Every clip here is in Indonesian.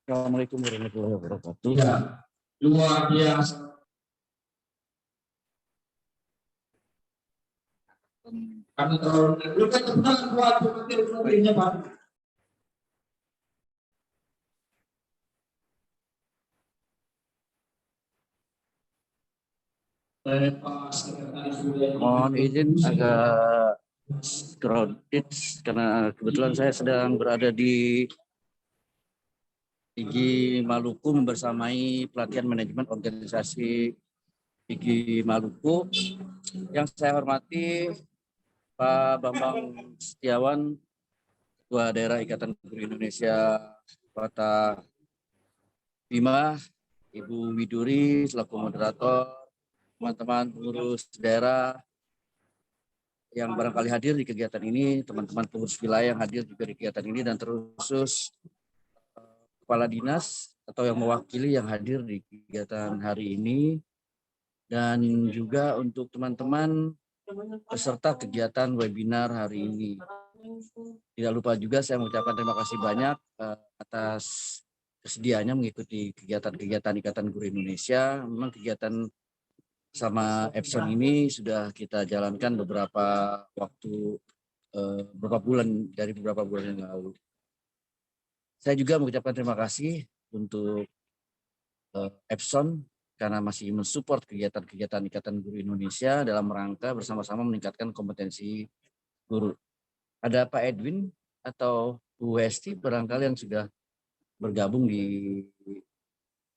Assalamualaikum warahmatullahi wabarakatuh. Ya, luar biasa. Karena terlalu dekat dengan kuat seperti Pak. Mohon izin agak crowded karena kebetulan saya sedang berada di IGI Maluku membersamai pelatihan manajemen organisasi IGI Maluku. Yang saya hormati Pak Bambang Setiawan, Ketua Daerah Ikatan Guru Indonesia Kota Bima, Ibu Widuri selaku moderator, teman-teman pengurus daerah yang barangkali hadir di kegiatan ini, teman-teman pengurus wilayah yang hadir juga di kegiatan ini, dan terkhusus kepala dinas atau yang mewakili yang hadir di kegiatan hari ini, dan juga untuk teman-teman peserta kegiatan webinar hari ini. Tidak lupa juga saya mengucapkan terima kasih banyak atas kesediaannya mengikuti kegiatan-kegiatan Ikatan Guru Indonesia. Memang kegiatan sama Epson ini sudah kita jalankan beberapa bulan yang lalu. Saya juga mengucapkan terima kasih untuk Epson karena masih mensupport kegiatan-kegiatan Ikatan Guru Indonesia dalam rangka bersama-sama meningkatkan kompetensi guru. Ada Pak Edwin atau Bu Westi barangkali yang sudah bergabung di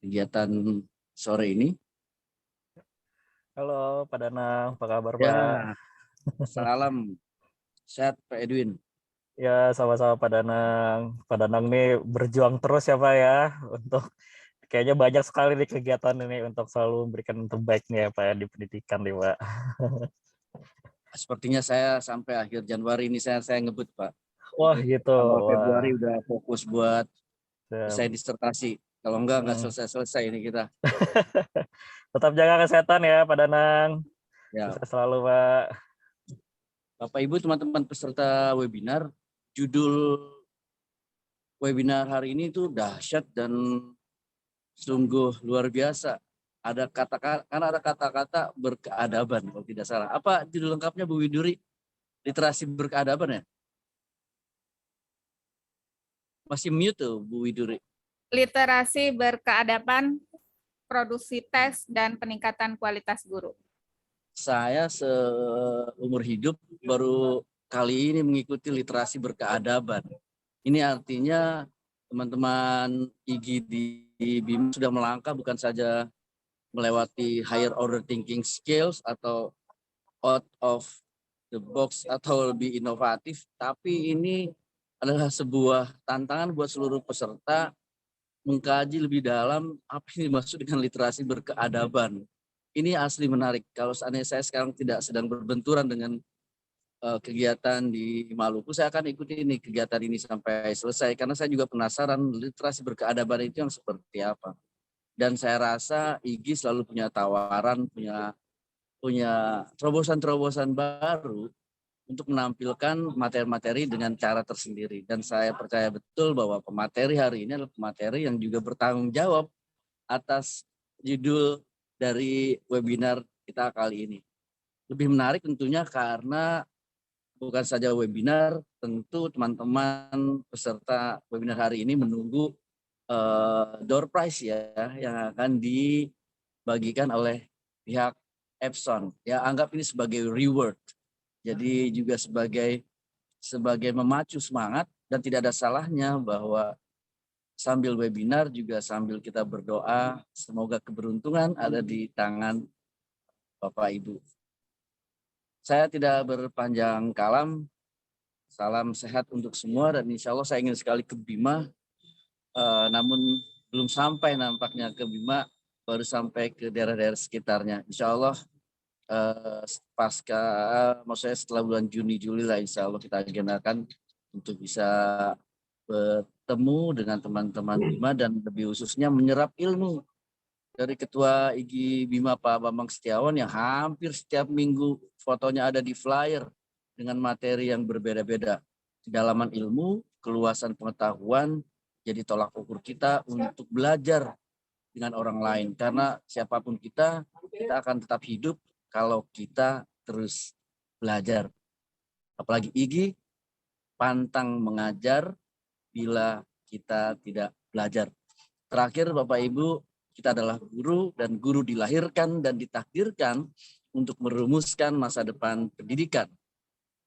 kegiatan sore ini. Halo Pak Danang, apa kabar Ya, Pak? salam sehat Pak Edwin. Ya, sama-sama Pak Danang. Pak Danang nih berjuang terus ya Pak ya, untuk kayaknya banyak sekali nih kegiatan ini untuk selalu memberikan yang terbaik nih ya Pak ya, di pendidikan nih Pak. Sepertinya saya sampai akhir Januari ini saya ngebut Pak. Wah gitu. Awal Februari Wah. udah fokus buat Ya. saya disertasi. Kalau enggak selesai-selesai ini kita. Tetap jaga kesehatan ya Pak Danang. Ya. Sukses selalu Pak. Bapak Ibu teman-teman peserta webinar, judul webinar hari ini itu dahsyat dan sungguh luar biasa. Karena ada kata-kata berkeadaban kalau tidak salah. Apa judul lengkapnya Bu Widuri? Literasi berkeadaban ya? Masih mute tuh Bu Widuri. Literasi berkeadaban, produksi tes, dan peningkatan kualitas guru. Saya seumur hidup baru kali ini mengikuti literasi berkeadaban. Ini artinya teman-teman IGI di BIM sudah melangkah bukan saja melewati higher order thinking skills atau out of the box atau lebih inovatif, tapi ini adalah sebuah tantangan buat seluruh peserta mengkaji lebih dalam apa yang dimaksud dengan literasi berkeadaban. Ini asli menarik. Kalau seandainya saya sekarang tidak sedang berbenturan dengan kegiatan di Maluku, saya akan ikuti ini kegiatan ini sampai selesai karena saya juga penasaran literasi berkeadaban itu yang seperti apa. Dan saya rasa IGI selalu punya tawaran, punya terobosan-terobosan baru untuk menampilkan materi-materi dengan cara tersendiri. Dan saya percaya betul bahwa pemateri hari ini adalah pemateri yang juga bertanggung jawab atas judul dari webinar kita kali ini. Lebih menarik tentunya karena bukan saja webinar, tentu teman-teman peserta webinar hari ini menunggu door prize ya yang akan dibagikan oleh pihak Epson. Ya, anggap ini sebagai reward. Jadi juga sebagai memacu semangat, dan tidak ada salahnya bahwa sambil webinar juga sambil kita berdoa semoga keberuntungan ada di tangan Bapak Ibu. Saya tidak berpanjang kalam. Salam sehat untuk semua dan insya Allah saya ingin sekali ke Bima. Namun belum sampai nampaknya ke Bima, baru sampai ke daerah-daerah sekitarnya. Insya Allah maksudnya setelah bulan Juni Juli lah insya Allah kita agendakan untuk bisa bertemu dengan teman-teman Bima dan lebih khususnya menyerap ilmu dari Ketua IGI Bima Pak Bambang Setiawan yang hampir setiap minggu fotonya ada di flyer dengan materi yang berbeda-beda. Kedalaman ilmu, keluasan pengetahuan jadi tolak ukur kita untuk belajar dengan orang lain. Karena siapapun kita akan tetap hidup kalau kita terus belajar. Apalagi IGI, pantang mengajar bila kita tidak belajar. Terakhir Bapak Ibu, kita adalah guru dan guru dilahirkan dan ditakdirkan untuk merumuskan masa depan pendidikan.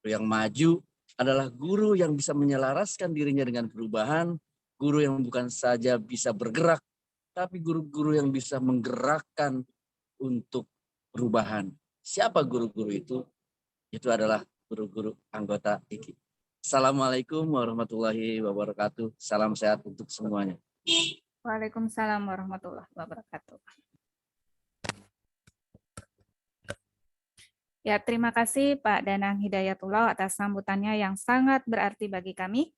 Yang maju adalah guru yang bisa menyelaraskan dirinya dengan perubahan, guru yang bukan saja bisa bergerak, tapi guru-guru yang bisa menggerakkan untuk perubahan. Siapa guru-guru itu? Itu adalah guru-guru anggota IGI. Assalamualaikum warahmatullahi wabarakatuh. Salam sehat untuk semuanya. Waalaikumsalam warahmatullahi wabarakatuh. Ya, terima kasih Pak Danang Hidayatullah atas sambutannya yang sangat berarti bagi kami.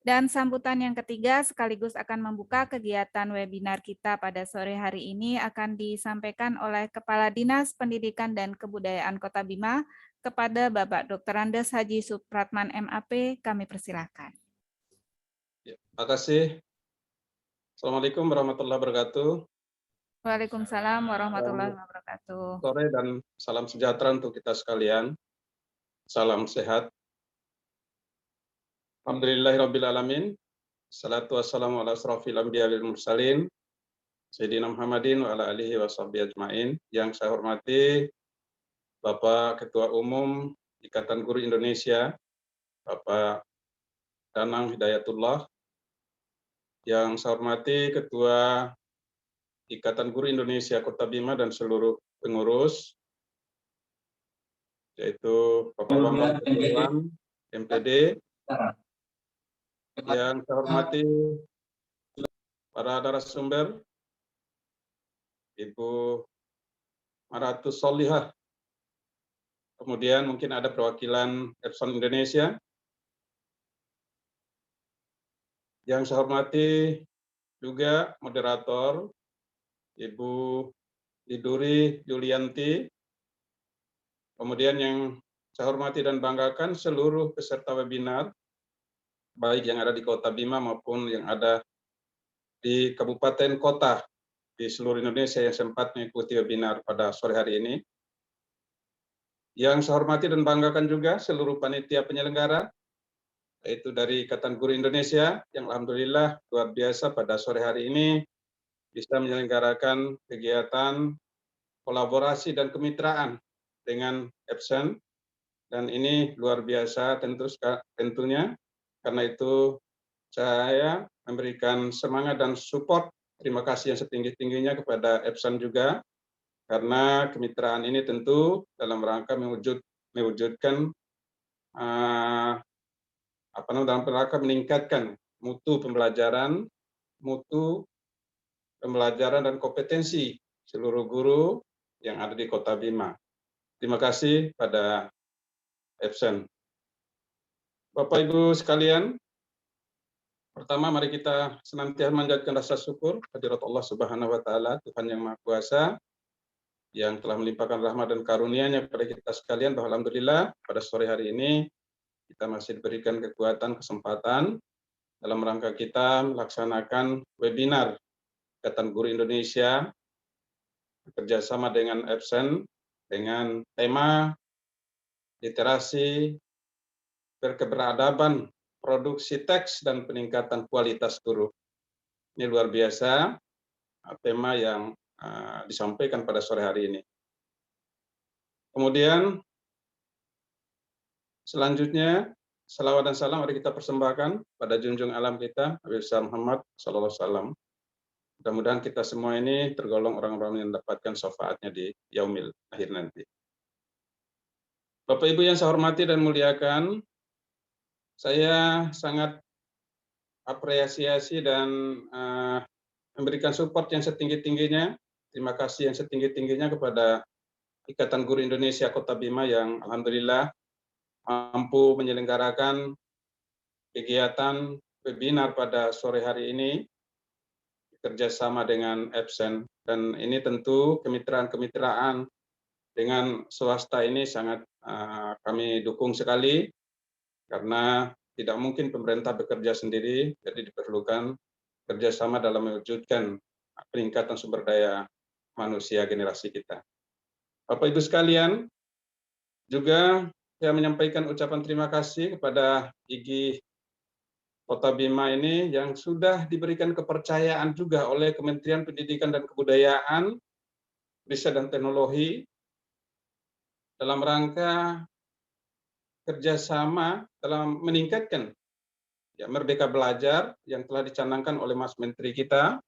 Dan sambutan yang ketiga sekaligus akan membuka kegiatan webinar kita pada sore hari ini akan disampaikan oleh Kepala Dinas Pendidikan dan Kebudayaan Kota Bima kepada Bapak Dr. Andes Haji Supratman MAP. Kami persilakan. Ya, terima kasih. Assalamualaikum warahmatullahi wabarakatuh. Waalaikumsalam warahmatullahi wabarakatuh. Sore dan salam sejahtera untuk kita sekalian. Salam sehat. Alhamdulillahirrabbilalamin. Salatu wassalamu ala asrafil anbiya wal mursalin. Sayyidina Muhammadin wa ala alihi wa sahbihi ajma'in. Yang saya hormati Bapak Ketua Umum Ikatan Guru Indonesia, Bapak Danang Hidayatullah. Yang saya hormati Ketua Ikatan Guru Indonesia Kota Bima dan seluruh pengurus, yaitu Bapak Bambang Setiawan, MPD. Yang saya hormati para narasumber, Ibu Maratus Solihah. Kemudian mungkin ada perwakilan Epson Indonesia. Yang saya hormati juga moderator, Ibu Iduri Yulianti. Kemudian yang saya hormati dan banggakan seluruh peserta webinar, baik yang ada di Kota Bima maupun yang ada di kabupaten kota di seluruh Indonesia yang sempat mengikuti webinar pada sore hari ini. Yang saya hormati dan banggakan juga seluruh panitia penyelenggara, yaitu dari Ikatan Guru Indonesia, yang alhamdulillah luar biasa pada sore hari ini bisa menyelenggarakan kegiatan kolaborasi dan kemitraan dengan Epson. Dan ini luar biasa tentunya, karena itu saya memberikan semangat dan support, terima kasih yang setinggi-tingginya kepada Epson juga, karena kemitraan ini tentu dalam rangka mewujudkan dalam rangka meningkatkan mutu pembelajaran dan kompetensi seluruh guru yang ada di Kota Bima. Terima kasih pada Epson. Bapak Ibu sekalian, pertama mari kita senantiasa menjadikan rasa syukur kehadirat Allah Subhanahu wa taala, Tuhan yang Maha Kuasa, yang telah melimpahkan rahmat dan karunia-Nya kepada kita sekalian, bahwa alhamdulillah pada sore hari ini kita masih diberikan kekuatan, kesempatan dalam rangka kita melaksanakan webinar Ikatan Guru Indonesia bekerjasama dengan Epson dengan tema literasi berkeberadaban, produksi teks dan peningkatan kualitas guru. Ini luar biasa tema yang disampaikan pada sore hari ini. Kemudian selanjutnya salawat dan salam mari kita persembahkan pada junjung alam kita Nabi Muhammad SAW. Mudah-mudahan kita semua ini tergolong orang-orang yang mendapatkan syafaatnya di yaumil akhir nanti. Bapak Ibu yang saya hormati dan muliakan, saya sangat apresiasi dan memberikan support yang setinggi-tingginya. Terima kasih yang setinggi-tingginya kepada Ikatan Guru Indonesia Kota Bima yang alhamdulillah mampu menyelenggarakan kegiatan webinar pada sore hari ini kerjasama dengan Epson, dan ini tentu kemitraan dengan swasta ini sangat kami dukung sekali, karena tidak mungkin pemerintah bekerja sendiri, jadi diperlukan kerjasama dalam mewujudkan peningkatan sumber daya manusia generasi kita. Bapak Ibu sekalian, juga saya menyampaikan ucapan terima kasih kepada IGI Kota Bima ini yang sudah diberikan kepercayaan juga oleh Kementerian Pendidikan dan Kebudayaan, Riset dan Teknologi dalam rangka kerjasama dalam meningkatkan Merdeka Belajar yang telah dicanangkan oleh Mas Menteri kita.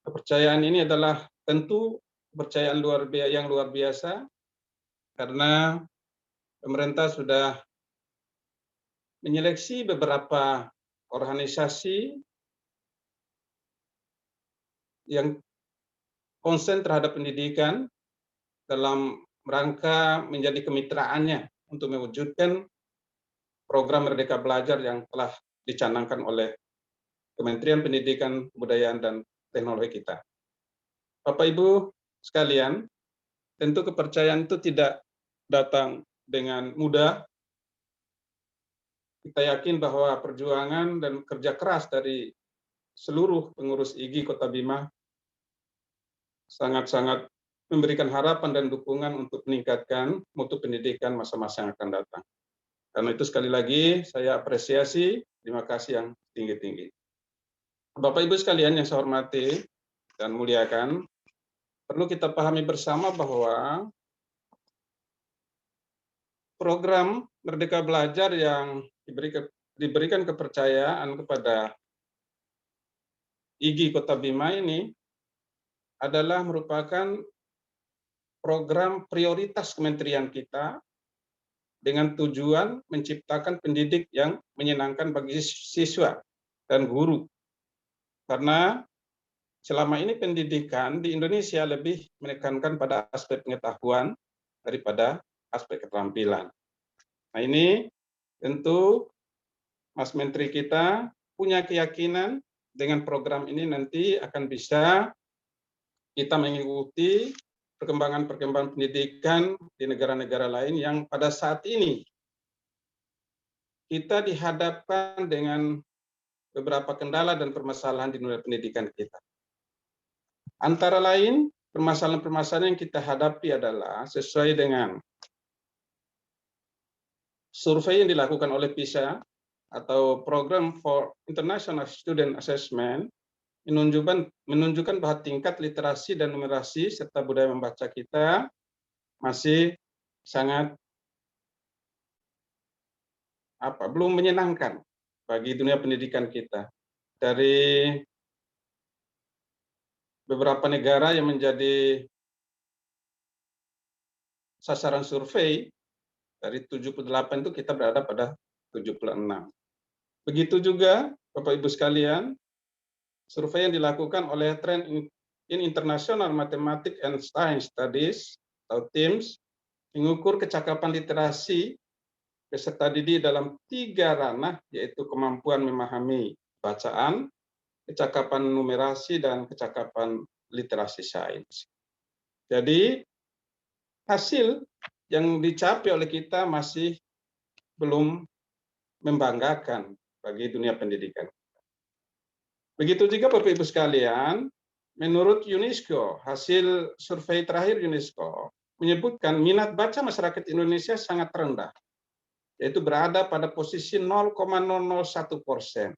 Kepercayaan ini adalah tentu kepercayaan yang luar biasa, karena pemerintah sudah menyeleksi beberapa organisasi yang konsen terhadap pendidikan dalam rangka menjadi kemitraannya untuk mewujudkan program Merdeka Belajar yang telah dicanangkan oleh Kementerian Pendidikan, Kebudayaan, dan Teknologi kita. Bapak Ibu sekalian, tentu kepercayaan itu tidak datang dengan mudah. Kita yakin bahwa perjuangan dan kerja keras dari seluruh pengurus IGI Kota Bima sangat-sangat memberikan harapan dan dukungan untuk meningkatkan mutu pendidikan masa-masa yang akan datang. Karena itu sekali lagi saya apresiasi, terima kasih yang tinggi-tinggi. Bapak Ibu sekalian yang saya hormati dan muliakan, perlu kita pahami bersama bahwa program Merdeka Belajar yang diberikan kepercayaan kepada IGI Kota Bima ini adalah merupakan program prioritas kementerian kita dengan tujuan menciptakan pendidik yang menyenangkan bagi siswa dan guru. Karena selama ini pendidikan di Indonesia lebih menekankan pada aspek pengetahuan daripada aspek keterampilan. Nah, ini tentu Mas Menteri kita punya keyakinan dengan program ini nanti akan bisa kita mengikuti perkembangan pendidikan di negara-negara lain yang pada saat ini kita dihadapkan dengan beberapa kendala dan permasalahan di dunia pendidikan kita. Antara lain, permasalahan-permasalahan yang kita hadapi adalah sesuai dengan survei yang dilakukan oleh PISA atau Program for International Student Assessment menunjukkan bahwa tingkat literasi dan numerasi serta budaya membaca kita masih sangat belum menyenangkan bagi dunia pendidikan kita. Dari beberapa negara yang menjadi sasaran survei, dari 78 itu kita berada pada 76. Begitu juga Bapak Ibu sekalian, survei yang dilakukan oleh Trend in International Mathematics and Science Studies atau TIMSS mengukur kecakapan literasi peserta didik dalam 3 ranah, yaitu kemampuan memahami bacaan, kecakapan numerasi, dan kecakapan literasi sains. Jadi hasil yang dicapai oleh kita masih belum membanggakan bagi dunia pendidikan. Begitu juga Bapak Ibu sekalian, menurut UNESCO, hasil survei terakhir UNESCO menyebutkan minat baca masyarakat Indonesia sangat rendah, yaitu berada pada posisi 0,001%.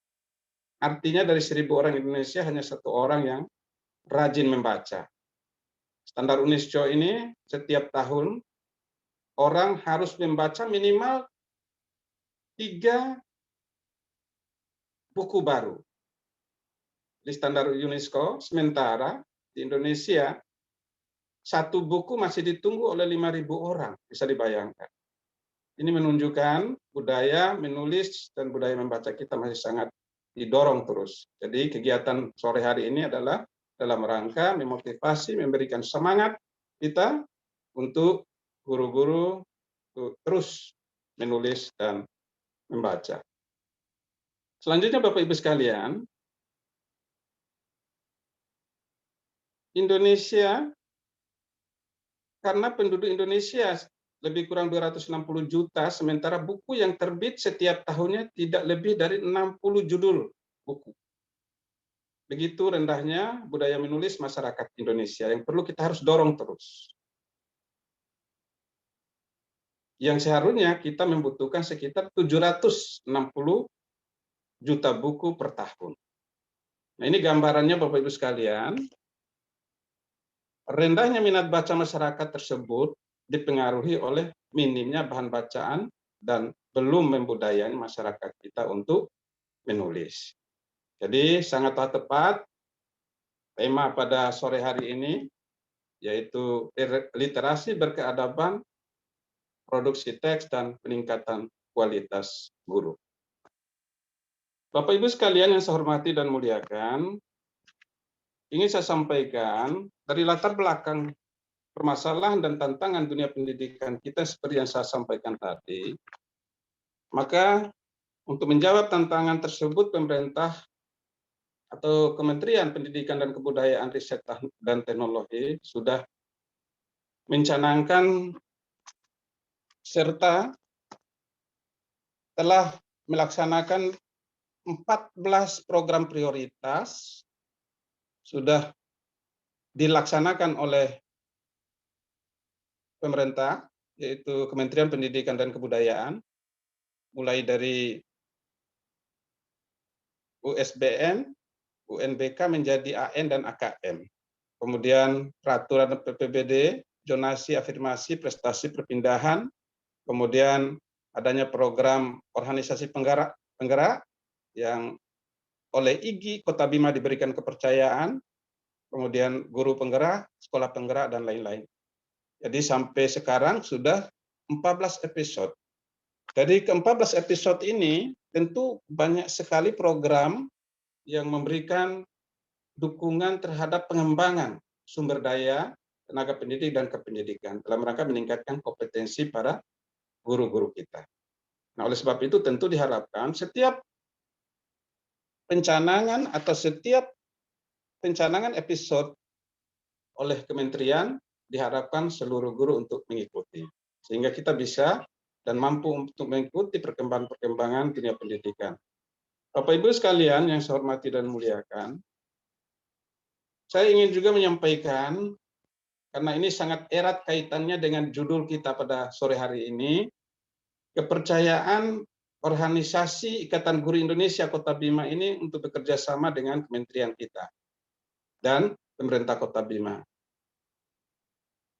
Artinya dari 1.000 orang Indonesia hanya 1 orang yang rajin membaca. Standar UNESCO ini setiap tahun orang harus membaca minimal 3 buku baru. Di standar UNESCO, sementara di Indonesia 1 buku masih ditunggu oleh 5.000 orang, bisa dibayangkan. Ini menunjukkan budaya menulis dan budaya membaca kita masih sangat didorong terus. Jadi kegiatan sore hari ini adalah dalam rangka memotivasi, memberikan semangat kita untuk guru-guru terus menulis dan membaca. Selanjutnya Bapak Ibu sekalian, Indonesia, karena penduduk Indonesia lebih kurang 260 juta, sementara buku yang terbit setiap tahunnya tidak lebih dari 60 judul buku. Begitu rendahnya budaya menulis masyarakat Indonesia yang perlu kita harus dorong terus. Yang seharusnya kita membutuhkan sekitar 760 juta buku per tahun. Nah, ini gambarannya Bapak Ibu sekalian. Rendahnya minat baca masyarakat tersebut dipengaruhi oleh minimnya bahan bacaan dan belum membudayai masyarakat kita untuk menulis. Jadi sangatlah tepat tema pada sore hari ini, yaitu literasi berkeadaban, produksi teks, dan peningkatan kualitas guru. Bapak Ibu sekalian yang saya hormati dan muliakan, ingin saya sampaikan dari latar belakang permasalahan dan tantangan dunia pendidikan kita seperti yang saya sampaikan tadi, maka untuk menjawab tantangan tersebut, pemerintah atau Kementerian Pendidikan dan Kebudayaan, Riset dan Teknologi sudah mencanangkan serta telah melaksanakan 14 program prioritas sudah dilaksanakan oleh pemerintah, yaitu Kementerian Pendidikan dan Kebudayaan, mulai dari USBN, UNBK menjadi AN dan AKM. Kemudian peraturan PPBD, zonasi, afirmasi, prestasi perpindahan, kemudian adanya program organisasi penggerak yang oleh IGI Kota Bima diberikan kepercayaan, kemudian guru penggerak, sekolah penggerak, dan lain-lain. Jadi sampai sekarang sudah 14 episode. Dari ke-14 episode ini tentu banyak sekali program yang memberikan dukungan terhadap pengembangan sumber daya tenaga pendidik dan kependidikan dalam rangka meningkatkan kompetensi para guru-guru kita. Nah, oleh sebab itu tentu diharapkan setiap pencanangan atau setiap pencanangan episode oleh kementerian diharapkan seluruh guru untuk mengikuti, sehingga kita bisa dan mampu untuk mengikuti perkembangan dunia pendidikan. Bapak Ibu sekalian yang saya hormati dan muliakan, saya ingin juga menyampaikan, karena ini sangat erat kaitannya dengan judul kita pada sore hari ini, kepercayaan organisasi Ikatan Guru Indonesia Kota Bima ini untuk bekerja sama dengan kementerian kita dan pemerintah Kota Bima.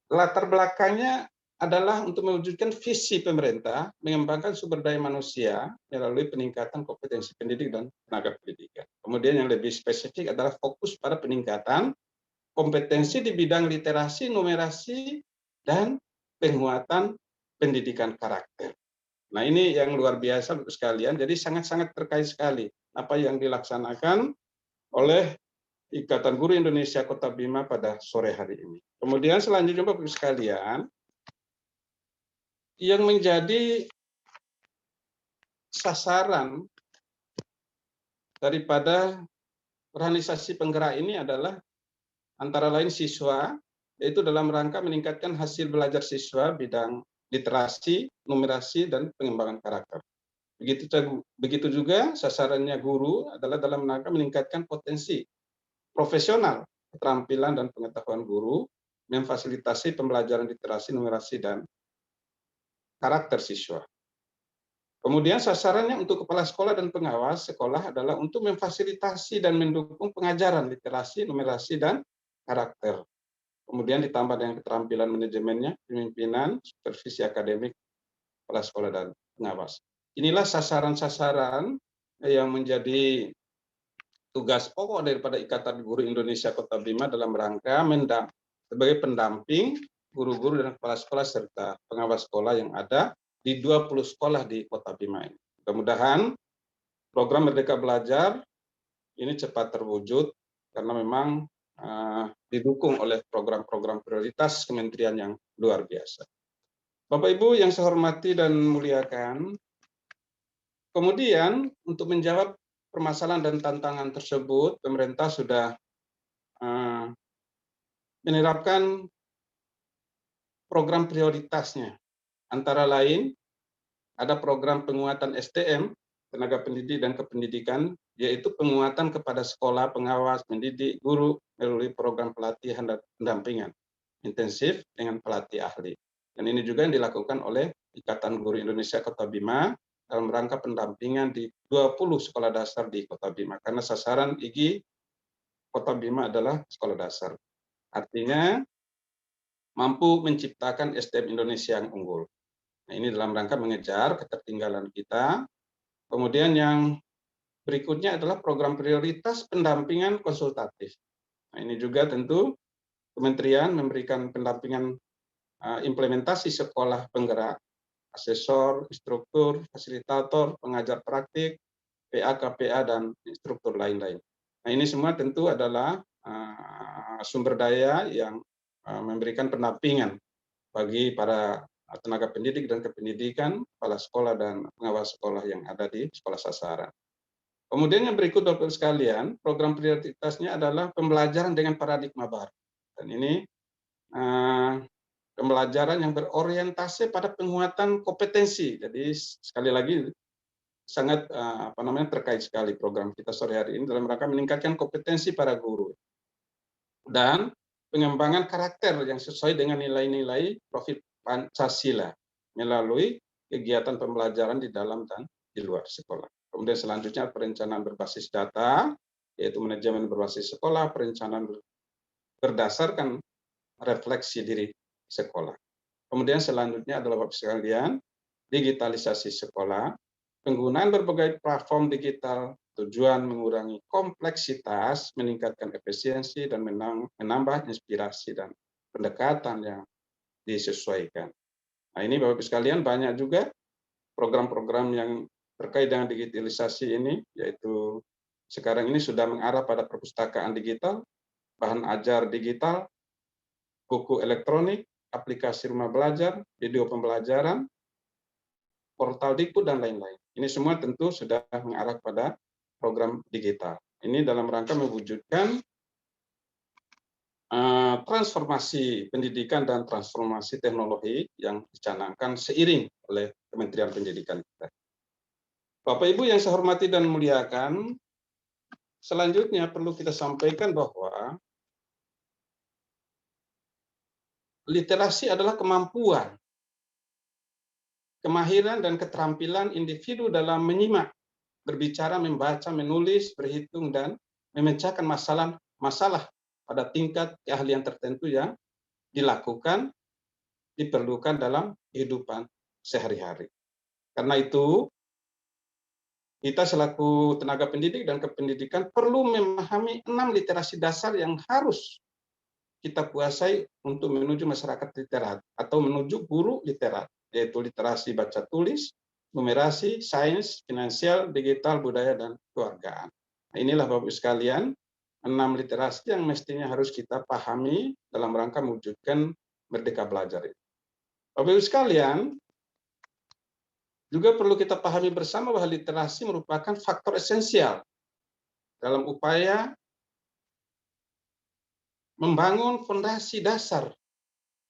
Latar belakangnya adalah untuk mewujudkan visi pemerintah mengembangkan sumber daya manusia melalui peningkatan kompetensi pendidik dan tenaga pendidikan. Kemudian yang lebih spesifik adalah fokus pada peningkatan kompetensi di bidang literasi, numerasi, dan penguatan pendidikan karakter. Nah, ini yang luar biasa Bapak sekalian, jadi sangat-sangat terkait sekali apa yang dilaksanakan oleh Ikatan Guru Indonesia Kota Bima pada sore hari ini. Kemudian selanjutnya Bapak sekalian, yang menjadi sasaran daripada organisasi penggerak ini adalah antara lain siswa, yaitu dalam rangka meningkatkan hasil belajar siswa bidang literasi, numerasi, dan pengembangan karakter. Begitu juga sasarannya guru adalah dalam rangka meningkatkan potensi profesional, keterampilan, dan pengetahuan guru, memfasilitasi pembelajaran literasi, numerasi, dan karakter siswa. Kemudian sasarannya untuk kepala sekolah dan pengawas sekolah adalah untuk memfasilitasi dan mendukung pengajaran literasi, numerasi, dan karakter. Kemudian ditambah dengan keterampilan manajemennya, pemimpinan, supervisi akademik, kepala sekolah dan pengawas. Inilah sasaran-sasaran yang menjadi tugas pokok daripada Ikatan Guru Indonesia Kota Bima dalam rangka sebagai pendamping guru-guru dan kepala sekolah serta pengawas sekolah yang ada di 20 sekolah di Kota Bima ini. Mudah-mudahan program Merdeka Belajar ini cepat terwujud karena memang didukung oleh program-program prioritas kementerian yang luar biasa. Bapak Ibu yang saya hormati dan muliakan, kemudian untuk menjawab permasalahan dan tantangan tersebut, pemerintah sudah menerapkan program prioritasnya. Antara lain, ada program penguatan SDM, tenaga pendidik dan kependidikan, yaitu penguatan kepada sekolah, pengawas, pendidik, guru, melalui program pelatihan dan pendampingan intensif dengan pelatih ahli. Dan ini juga yang dilakukan oleh Ikatan Guru Indonesia Kota Bima dalam rangka pendampingan di 20 sekolah dasar di Kota Bima. Karena sasaran IGI Kota Bima adalah sekolah dasar. Artinya mampu menciptakan SDM Indonesia yang unggul. Nah, ini dalam rangka mengejar ketertinggalan kita. Kemudian yang berikutnya adalah program prioritas pendampingan konsultatif. Nah, ini juga tentu Kementerian memberikan pendampingan implementasi sekolah penggerak, asesor, instruktur, fasilitator, pengajar praktik, PA, KPA, dan instruktur lain-lain. Nah, ini semua tentu adalah sumber daya yang memberikan pendampingan bagi para tenaga pendidik dan kependidikan, kepala sekolah dan pengawas sekolah yang ada di sekolah sasaran. Kemudian yang berikut, Bapak sekalian, program prioritasnya adalah pembelajaran dengan paradigma baru. Dan ini pembelajaran yang berorientasi pada penguatan kompetensi. Jadi sekali lagi sangat terkait sekali program kita sore hari ini dalam rangka meningkatkan kompetensi para guru dan pengembangan karakter yang sesuai dengan nilai-nilai profil Pancasila melalui kegiatan pembelajaran di dalam dan di luar sekolah. Kemudian selanjutnya perencanaan berbasis data, yaitu manajemen berbasis sekolah, perencanaan berdasarkan refleksi diri sekolah. Kemudian selanjutnya adalah Bapak sekalian, digitalisasi sekolah, penggunaan berbagai platform digital, tujuan mengurangi kompleksitas, meningkatkan efisiensi, dan menambah inspirasi dan pendekatan yang disesuaikan. Nah, ini Bapak sekalian banyak juga program-program yang terkait dengan digitalisasi ini, yaitu sekarang ini sudah mengarah pada perpustakaan digital, bahan ajar digital, buku elektronik, aplikasi rumah belajar, video pembelajaran, portal Dikbud, dan lain-lain. Ini semua tentu sudah mengarah pada program digital. Ini dalam rangka mewujudkan transformasi pendidikan dan transformasi teknologi yang dicanangkan seiring oleh Kementerian Pendidikan kita. Bapak Ibu yang saya hormati dan muliakan, selanjutnya perlu kita sampaikan bahwa literasi adalah kemampuan, kemahiran, dan keterampilan individu dalam menyimak, berbicara, membaca, menulis, berhitung, dan memecahkan masalah pada tingkat keahlian tertentu yang diperlukan dalam kehidupan sehari-hari. Karena itu, kita selaku tenaga pendidik dan kependidikan perlu memahami 6 literasi dasar yang harus kita kuasai untuk menuju masyarakat literat atau menuju guru literat, yaitu literasi baca tulis, numerasi, sains, finansial, digital, budaya, dan keluargaan. Nah, inilah Bapak sekalian 6 literasi yang mestinya harus kita pahami dalam rangka mewujudkan Merdeka Belajar ini. Bapak sekalian, juga perlu kita pahami bersama bahwa literasi merupakan faktor esensial dalam upaya membangun fondasi dasar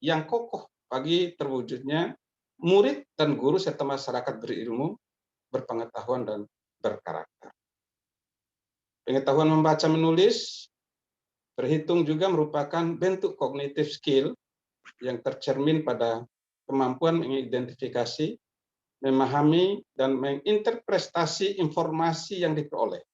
yang kokoh bagi terwujudnya murid dan guru serta masyarakat berilmu, berpengetahuan, dan berkarakter. Pengetahuan membaca menulis, berhitung juga merupakan bentuk cognitive skill yang tercermin pada kemampuan mengidentifikasi, memahami, dan menginterpretasi informasi yang diperoleh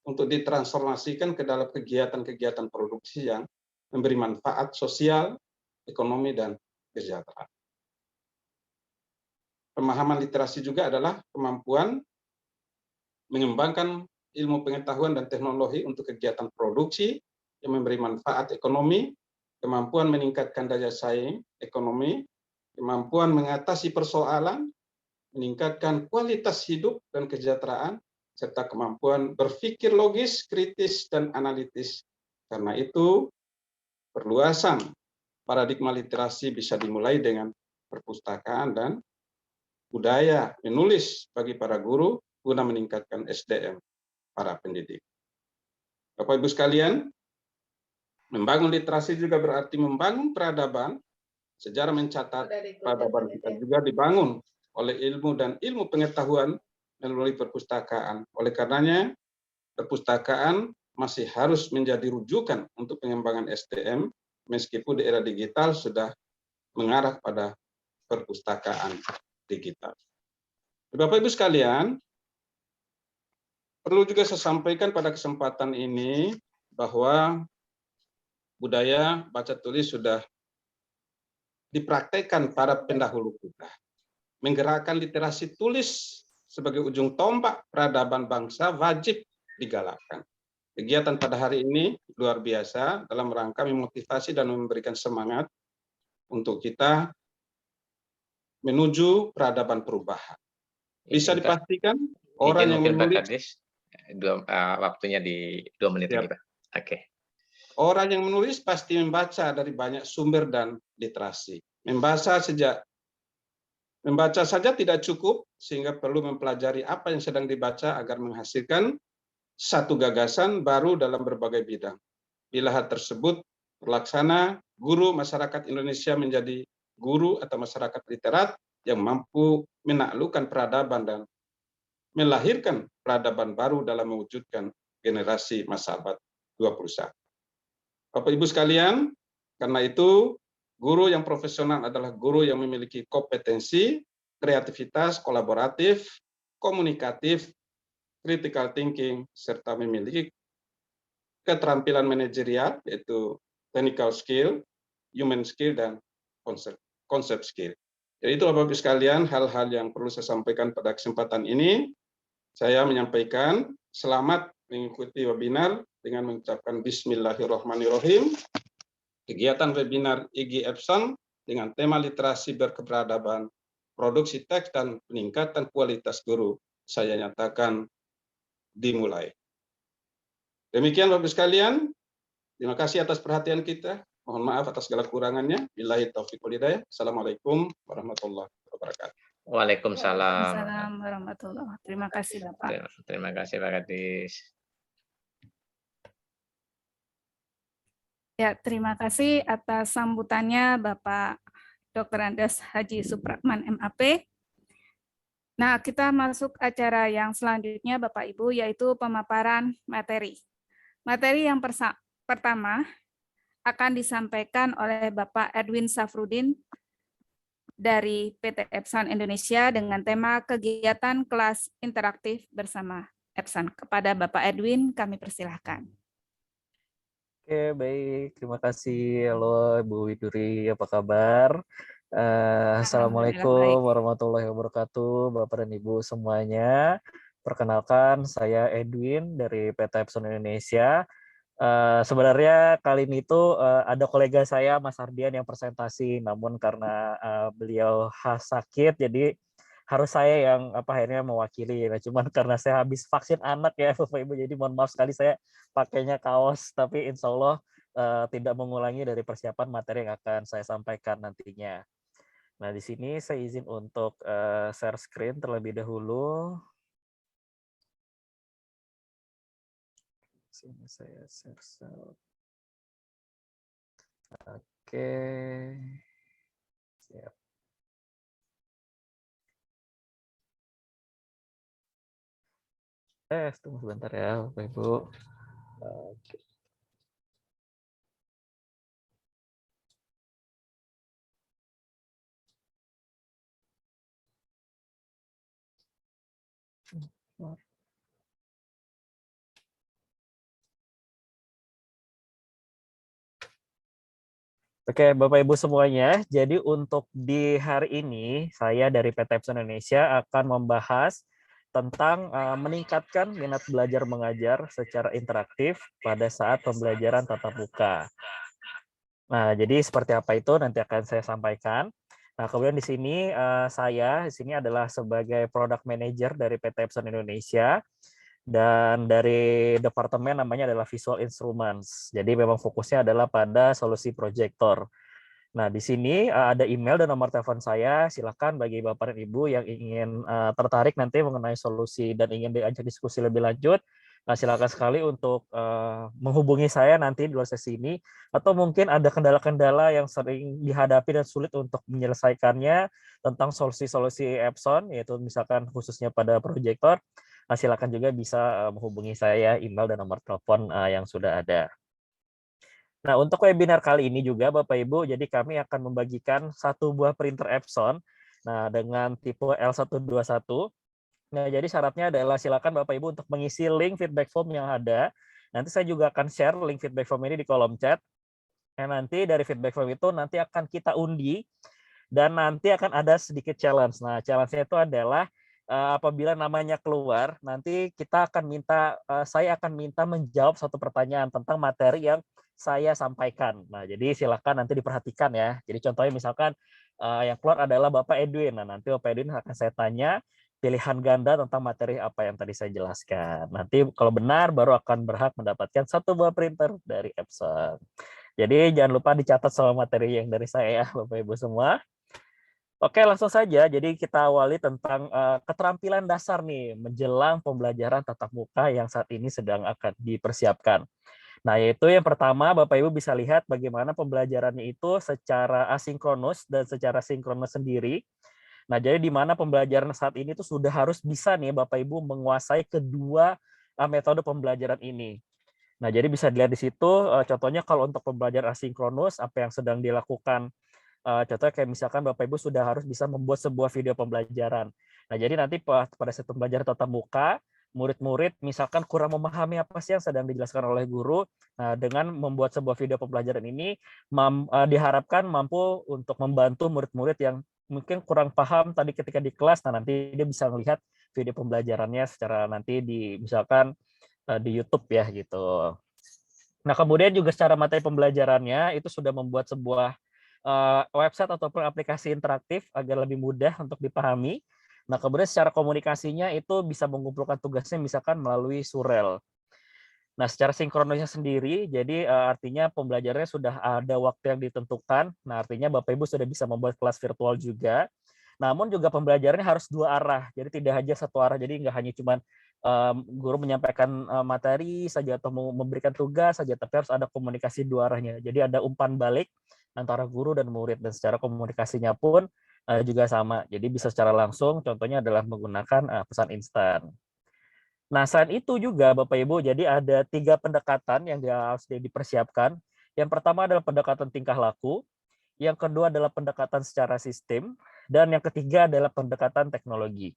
untuk ditransformasikan ke dalam kegiatan-kegiatan produksi yang memberi manfaat sosial, ekonomi, dan kesejahteraan. Pemahaman literasi juga adalah kemampuan mengembangkan ilmu pengetahuan dan teknologi untuk kegiatan produksi yang memberi manfaat ekonomi, kemampuan meningkatkan daya saing ekonomi, kemampuan mengatasi persoalan, meningkatkan kualitas hidup dan kesejahteraan, serta kemampuan berpikir logis, kritis, dan analitis. Karena itu, perluasan paradigma literasi bisa dimulai dengan perpustakaan dan budaya menulis bagi para guru guna meningkatkan SDM para pendidik. Bapak Ibu sekalian, membangun literasi juga berarti membangun peradaban. Sejarah mencatat peradaban kita juga dibangun oleh ilmu dan ilmu pengetahuan melalui perpustakaan. Oleh karenanya, perpustakaan masih harus menjadi rujukan untuk pengembangan SDM, meskipun di era digital sudah mengarah pada perpustakaan digital. Bapak Ibu sekalian, perlu juga saya sampaikan pada kesempatan ini bahwa budaya baca tulis sudah dipraktekkan para pendahulu kita. Menggerakkan literasi tulis sebagai ujung tombak peradaban bangsa wajib digalakkan. Kegiatan pada hari ini luar biasa dalam rangka memotivasi dan memberikan semangat untuk kita menuju peradaban perubahan. Bisa dipastikan orang yang menulis, waktunya di 2 menit lagi, Pak. Oke. Orang yang menulis pasti membaca dari banyak sumber dan literasi. Membaca saja tidak cukup, sehingga perlu mempelajari apa yang sedang dibaca agar menghasilkan satu gagasan baru dalam berbagai bidang. Bila hal tersebut terlaksana, guru masyarakat Indonesia menjadi guru atau masyarakat literat yang mampu menaklukkan peradaban dan melahirkan peradaban baru dalam mewujudkan generasi masa abad 21. Bapak Ibu sekalian, karena itu guru yang profesional adalah guru yang memiliki kompetensi, kreativitas, kolaboratif, komunikatif, critical thinking, serta memiliki keterampilan manajerial, yaitu technical skill, human skill, dan concept skill. Jadi itu Bapak Ibu sekalian, hal-hal yang perlu saya sampaikan pada kesempatan ini. Saya menyampaikan selamat mengikuti webinar dengan mengucapkan Bismillahirrahmanirrahim. Kegiatan webinar IG Epson dengan tema literasi berkeberadaban, produksi teks dan peningkatan kualitas guru saya nyatakan dimulai. Demikian Bapak Ibu sekalian, terima kasih atas perhatian kita. Mohon maaf atas segala kurangannya. Billahi taufiq wal hidayah. Assalamualaikum warahmatullahi wabarakatuh. Waalaikumsalam. Assalamualaikum warahmatullahi wabarakatuh. Terima kasih Bapak. Terima kasih Pak Kadis. Ya, terima kasih atas sambutannya Bapak Dr. Andes Haji Supratman MAP. Nah, kita masuk acara yang selanjutnya Bapak Ibu, yaitu pemaparan materi. Materi yang pertama akan disampaikan oleh Bapak Edwin Safrudin dari PT Epson Indonesia dengan tema kegiatan kelas interaktif bersama Epson. Kepada Bapak Edwin, kami persilahkan. Oke, baik. Terima kasih. Halo, Ibu Widuri, apa kabar? Assalamualaikum warahmatullahi wabarakatuh, Bapak dan Ibu semuanya. Perkenalkan, saya Edwin dari PT Epson Indonesia. Sebenarnya kali ini tuh ada kolega saya, Mas Ardian, yang presentasi, namun karena beliau sakit, jadi harus saya yang akhirnya mewakili. Nah, cuman karena saya habis vaksin anak ya Bapak Ibu, jadi mohon maaf sekali saya pakainya kaos, tapi insya Allah tidak mengulangi dari persiapan materi yang akan saya sampaikan nantinya. Nah, di sini saya izin untuk share screen terlebih dahulu. Sini saya share. Oke. Siap. Tunggu sebentar ya, Bapak Ibu. Oke. Oke, Bapak Ibu semuanya. Jadi untuk di hari ini, saya dari PT Epson Indonesia akan membahas tentang meningkatkan minat belajar mengajar secara interaktif pada saat pembelajaran tatap muka. Nah, jadi seperti apa itu nanti akan saya sampaikan. Nah, kemudian di sini saya di sini adalah sebagai product manager dari PT Epson Indonesia dan dari departemen namanya adalah Visual Instruments. Jadi memang fokusnya adalah pada solusi proyektor. Nah, di sini ada email dan nomor telepon saya. Silakan bagi Bapak dan Ibu yang ingin tertarik nanti mengenai solusi dan ingin diajak diskusi lebih lanjut, Nah, silakan sekali untuk menghubungi saya nanti di luar sesi ini, atau mungkin ada kendala-kendala yang sering dihadapi dan sulit untuk menyelesaikannya tentang solusi-solusi Epson, yaitu misalkan khususnya pada proyektor, silakan juga bisa menghubungi saya, email dan nomor telepon yang sudah ada. Nah, untuk webinar kali ini juga Bapak Ibu, jadi kami akan membagikan satu buah printer Epson, nah dengan tipe L121. Nah, jadi syaratnya adalah silakan Bapak Ibu untuk mengisi link feedback form yang ada. Nanti saya juga akan share link feedback form ini di kolom chat. Nah, nanti dari feedback form itu nanti akan kita undi dan nanti akan ada sedikit challenge. Nah, challenge-nya itu adalah apabila namanya keluar, nanti kita akan minta, saya akan minta menjawab satu pertanyaan tentang materi yang saya sampaikan. Nah, jadi silakan nanti diperhatikan ya. Jadi contohnya misalkan yang keluar adalah Bapak Edwin. Nah, nanti Bapak Edwin akan saya tanya pilihan ganda tentang materi apa yang tadi saya jelaskan. Nanti kalau benar baru akan berhak mendapatkan satu buah printer dari Epson. Jadi jangan lupa dicatat semua materi yang dari saya ya, Bapak Ibu semua. Oke, langsung saja. Jadi kita awali tentang keterampilan dasar nih menjelang pembelajaran tatap muka yang saat ini sedang akan dipersiapkan. Nah, yaitu yang pertama, Bapak Ibu bisa lihat bagaimana pembelajarannya itu secara asinkronus dan secara sinkronus sendiri. Nah, jadi di mana pembelajaran saat ini tuh sudah harus bisa nih Bapak Ibu menguasai kedua metode pembelajaran ini. Nah, jadi bisa dilihat di situ contohnya kalau untuk pembelajaran asinkronus apa yang sedang dilakukan. Contohnya kayak misalkan Bapak Ibu sudah harus bisa membuat sebuah video pembelajaran. Nah, jadi nanti pada saat pembelajaran tatap muka, murid-murid misalkan kurang memahami apa sih yang sedang dijelaskan oleh guru. Nah, dengan membuat sebuah video pembelajaran ini diharapkan mampu untuk membantu murid-murid yang mungkin kurang paham tadi ketika di kelas. Nah, nanti dia bisa melihat video pembelajarannya secara nanti di misalkan di YouTube ya gitu. Nah, kemudian juga secara materi pembelajarannya itu sudah membuat sebuah website ataupun aplikasi interaktif agar lebih mudah untuk dipahami. Nah, kemudian secara komunikasinya itu bisa mengumpulkan tugasnya misalkan melalui surel. Nah, secara sinkronisnya sendiri, jadi artinya pembelajarannya sudah ada waktu yang ditentukan. Nah, artinya Bapak Ibu sudah bisa membuat kelas virtual juga. Namun juga pembelajarannya harus dua arah, jadi tidak hanya satu arah. Jadi nggak hanya cuma guru menyampaikan materi saja atau memberikan tugas saja, tapi harus ada komunikasi dua arahnya. Jadi ada umpan balik antara guru dan murid, dan secara komunikasinya pun juga sama. Jadi bisa secara langsung, contohnya adalah menggunakan pesan instan. Nah, selain itu juga Bapak Ibu, jadi ada 3 pendekatan yang harus dipersiapkan. Yang pertama adalah pendekatan tingkah laku, yang kedua adalah pendekatan secara sistem, dan yang ketiga adalah pendekatan teknologi.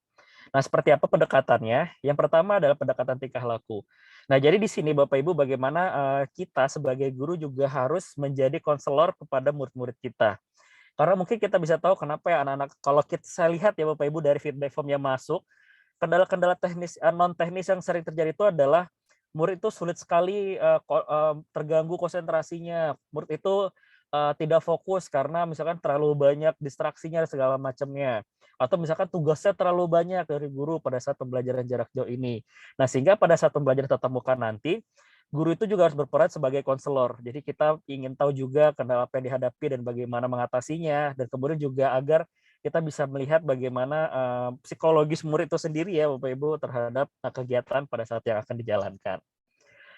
Nah, seperti apa pendekatannya? Yang pertama adalah pendekatan tingkah laku. Nah, jadi di sini Bapak Ibu bagaimana kita sebagai guru juga harus menjadi konselor kepada murid-murid kita. Karena mungkin kita bisa tahu kenapa ya anak-anak, kalau saya lihat ya Bapak Ibu dari feedback form yang masuk, kendala-kendala teknis non teknis yang sering terjadi itu adalah murid itu sulit sekali terganggu konsentrasinya. Murid itu tidak fokus karena misalkan terlalu banyak distraksinya dan segala macamnya. Atau misalkan tugasnya terlalu banyak dari guru pada saat pembelajaran jarak jauh ini. Nah, sehingga pada saat pembelajaran tatap muka nanti, guru itu juga harus berperan sebagai konselor. Jadi kita ingin tahu juga kendala apa yang dihadapi dan bagaimana mengatasinya, dan kemudian juga agar kita bisa melihat bagaimana psikologis murid itu sendiri ya Bapak Ibu terhadap kegiatan pada saat yang akan dijalankan.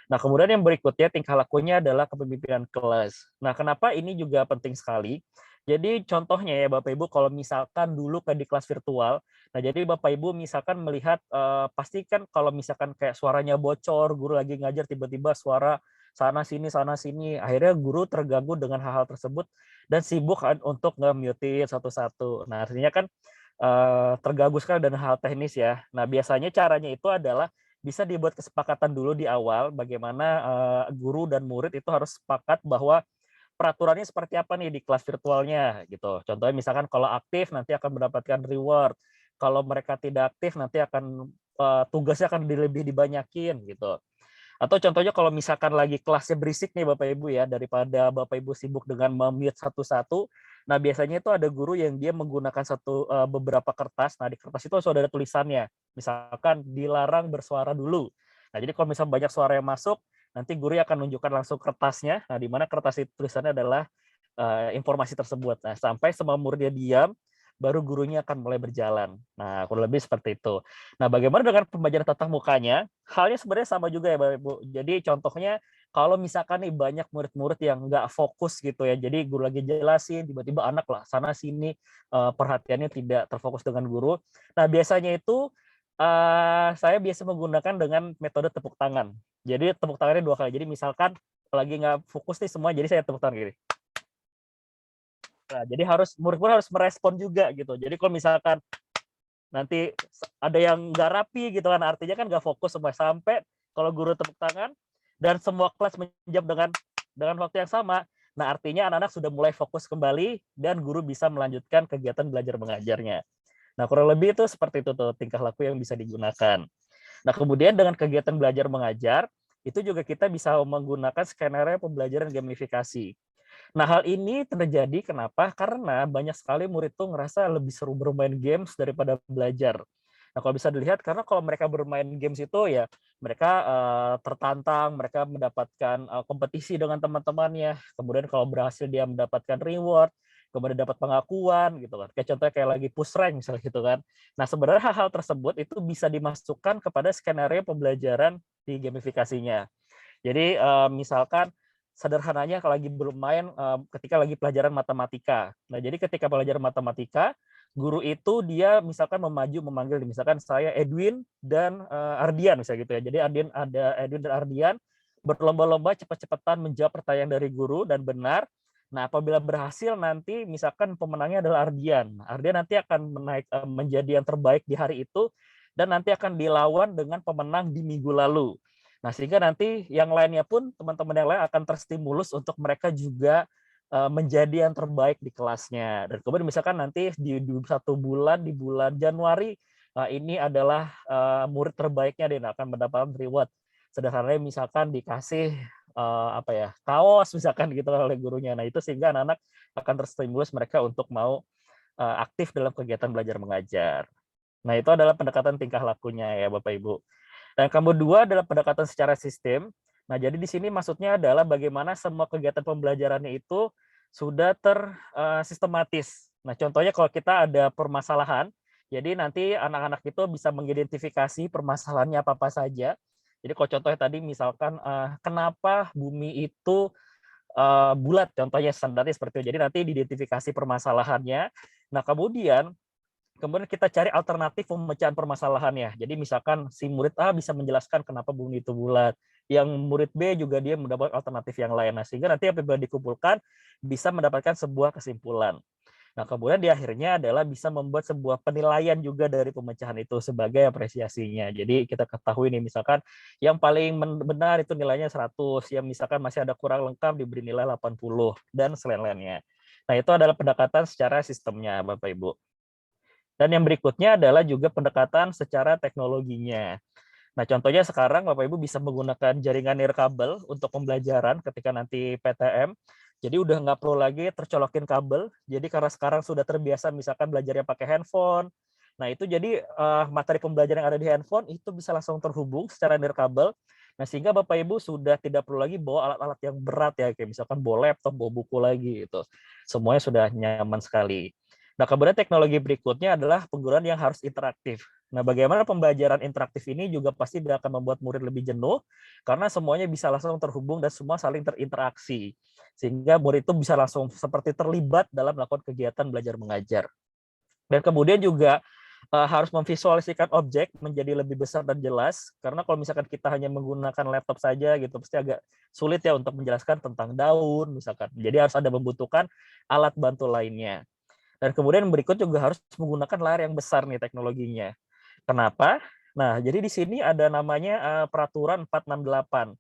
Nah, kemudian yang berikutnya tingkah lakunya adalah kepemimpinan kelas. Nah, kenapa ini juga penting sekali? Jadi contohnya ya Bapak Ibu, kalau misalkan dulu kayak di kelas virtual, nah jadi Bapak Ibu misalkan melihat, pastikan kalau misalkan kayak suaranya bocor, guru lagi ngajar tiba-tiba suara sana sini, akhirnya guru terganggu dengan hal-hal tersebut dan sibuk kan untuk nge-mute satu-satu. Nah, artinya kan terganggu sekali dengan hal teknis ya. Nah, biasanya caranya itu adalah bisa dibuat kesepakatan dulu di awal bagaimana guru dan murid itu harus sepakat bahwa peraturannya seperti apa nih di kelas virtualnya gitu. Contohnya misalkan kalau aktif nanti akan mendapatkan reward. Kalau mereka tidak aktif nanti akan tugasnya akan lebih dibanyakin gitu. Atau contohnya kalau misalkan lagi kelasnya berisik nih Bapak Ibu ya, daripada Bapak Ibu sibuk dengan mute satu-satu, nah biasanya itu ada guru yang dia menggunakan beberapa kertas. Nah, di kertas itu sudah ada tulisannya. Misalkan dilarang bersuara dulu. Nah, jadi kalau misalnya banyak suara yang masuk, nanti guru akan menunjukkan langsung kertasnya. Nah, di mana kertas itu tulisannya adalah informasi tersebut. Nah, sampai semua muridnya diam, baru gurunya akan mulai berjalan. Nah, kurang lebih seperti itu. Nah, bagaimana dengan pembelajaran tatap mukanya? Halnya sebenarnya sama juga ya, Bapak Ibu. Jadi contohnya kalau misalkan nih banyak murid-murid yang nggak fokus gitu ya, jadi guru lagi jelasin, tiba-tiba anak lah sana sini perhatiannya tidak terfokus dengan guru. Nah, biasanya itu saya biasa menggunakan dengan metode tepuk tangan. Jadi tepuk tangannya 2 kali. Jadi misalkan lagi nggak fokus nih semua, jadi saya tepuk tangan gini. Nah, jadi murid-murid harus merespon juga gitu. Jadi kalau misalkan nanti ada yang nggak rapi gitu kan, artinya kan nggak fokus semua, sampai kalau guru tepuk tangan dan semua kelas menjawab dengan waktu yang sama. Nah, artinya anak-anak sudah mulai fokus kembali dan guru bisa melanjutkan kegiatan belajar mengajarnya. Nah, kurang lebih itu seperti itu tuh tingkah laku yang bisa digunakan. Nah, kemudian dengan kegiatan belajar mengajar, itu juga kita bisa menggunakan skenario pembelajaran gamifikasi. Nah, hal ini terjadi kenapa? Karena banyak sekali murid tuh ngerasa lebih seru bermain games daripada belajar. Nah, kalau bisa dilihat, karena kalau mereka bermain games itu ya mereka tertantang, mereka mendapatkan kompetisi dengan teman-temannya. Kemudian kalau berhasil dia mendapatkan reward, kemudian dapat pengakuan gitu kan. Kayak contohnya kayak lagi push rank misalnya gitu kan. Nah, sebenarnya hal-hal tersebut itu bisa dimasukkan kepada skenario pembelajaran di gamifikasinya. Jadi misalkan sederhananya kalau lagi bermain ketika lagi pelajaran matematika. Nah, jadi ketika pelajaran matematika, guru itu dia misalkan memanggil misalkan saya Edwin dan Ardian misalnya gitu ya. Jadi Edwin dan Ardian berlomba-lomba cepat-cepatan menjawab pertanyaan dari guru dan benar. Nah, apabila berhasil nanti misalkan pemenangnya adalah Ardian. Ardian nanti akan menjadi yang terbaik di hari itu dan nanti akan dilawan dengan pemenang di minggu lalu. Nah, sehingga nanti yang lainnya pun, teman-teman yang lain akan terstimulus untuk mereka juga menjadi yang terbaik di kelasnya. Dan kemudian misalkan nanti di 1 bulan, di bulan Januari, ini adalah murid terbaiknya dan akan mendapatkan reward. Sederhananya misalkan dikasih kaos misalkan gitu oleh gurunya. Nah, itu sehingga anak-anak akan terstimulus mereka untuk mau aktif dalam kegiatan belajar mengajar. Nah, itu adalah pendekatan tingkah lakunya ya Bapak Ibu. Dan kedua adalah pendekatan secara sistem. Nah, jadi di sini maksudnya adalah bagaimana semua kegiatan pembelajarannya itu sudah tersistematis. Nah, contohnya kalau kita ada permasalahan, jadi nanti anak-anak itu bisa mengidentifikasi permasalahannya apa-apa saja. Jadi kalau contohnya tadi misalkan kenapa bumi itu bulat, contohnya standarnya seperti itu. Jadi nanti diidentifikasi permasalahannya. Nah, kemudian kita cari alternatif pemecahan permasalahannya. Jadi misalkan si murid A bisa menjelaskan kenapa bumi itu bulat. Yang murid B juga dia mendapat alternatif yang lain. Nah, sehingga nanti apabila dikumpulkan bisa mendapatkan sebuah kesimpulan. Nah, kemudian di akhirnya adalah bisa membuat sebuah penilaian juga dari pemecahan itu sebagai apresiasinya. Jadi kita ketahui nih misalkan yang paling benar itu nilainya 100, yang misalkan masih ada kurang lengkap diberi nilai 80 dan selain-lainnya. Nah, itu adalah pendekatan secara sistemnya Bapak Ibu. Dan yang berikutnya adalah juga pendekatan secara teknologinya. Nah, contohnya sekarang Bapak Ibu bisa menggunakan jaringan nirkabel untuk pembelajaran ketika nanti PTM. Jadi udah nggak perlu lagi tercolokin kabel. Jadi karena sekarang sudah terbiasa misalkan belajarnya pakai handphone. Nah, itu jadi materi pembelajaran yang ada di handphone itu bisa langsung terhubung secara nirkabel. Nah, sehingga Bapak Ibu sudah tidak perlu lagi bawa alat-alat yang berat ya, kayak misalkan bawa laptop, bawa buku lagi gitu. Semuanya sudah nyaman sekali. Nah, kemudian teknologi berikutnya adalah penggunaan yang harus interaktif. Nah, bagaimana pembelajaran interaktif ini juga pasti akan membuat murid lebih jenuh, karena semuanya bisa langsung terhubung dan semua saling terinteraksi. Sehingga murid itu bisa langsung seperti terlibat dalam melakukan kegiatan belajar mengajar. Dan kemudian juga harus memvisualisasikan objek menjadi lebih besar dan jelas, karena kalau misalkan kita hanya menggunakan laptop saja gitu, pasti agak sulit ya untuk menjelaskan tentang daun misalkan. Jadi harus ada membutuhkan alat bantu lainnya. Dan kemudian berikut juga harus menggunakan layar yang besar nih teknologinya. Kenapa? Nah, jadi di sini ada namanya peraturan 468.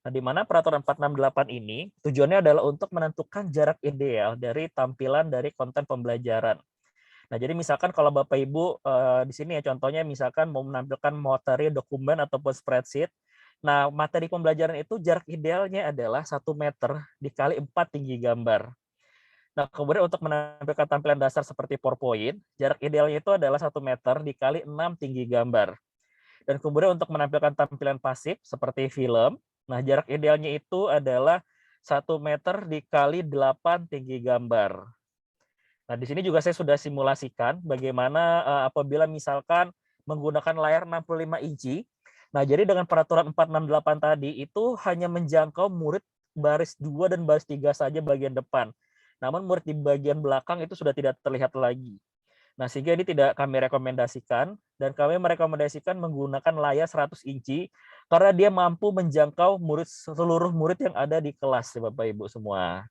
Nah, di mana peraturan 468 ini tujuannya adalah untuk menentukan jarak ideal dari tampilan dari konten pembelajaran. Nah, jadi misalkan kalau Bapak Ibu di sini ya contohnya misalkan mau menampilkan materi dokumen ataupun spreadsheet. Nah, materi pembelajaran itu jarak idealnya adalah 1 meter dikali 4 tinggi gambar. Nah, kemudian untuk menampilkan tampilan dasar seperti PowerPoint, jarak idealnya itu adalah 1 meter dikali 6 tinggi gambar. Dan kemudian untuk menampilkan tampilan pasif seperti film, nah jarak idealnya itu adalah 1 meter dikali 8 tinggi gambar. Nah, di sini juga saya sudah simulasikan bagaimana apabila misalkan menggunakan layar 65 inci. Nah, jadi dengan peraturan 468 tadi itu hanya menjangkau murid baris 2 dan baris 3 saja bagian depan. Namun murid di bagian belakang itu sudah tidak terlihat lagi. Nah, sehingga ini tidak kami rekomendasikan, dan kami merekomendasikan menggunakan layar 100 inci karena dia mampu menjangkau seluruh murid yang ada di kelas, ya Bapak Ibu semua.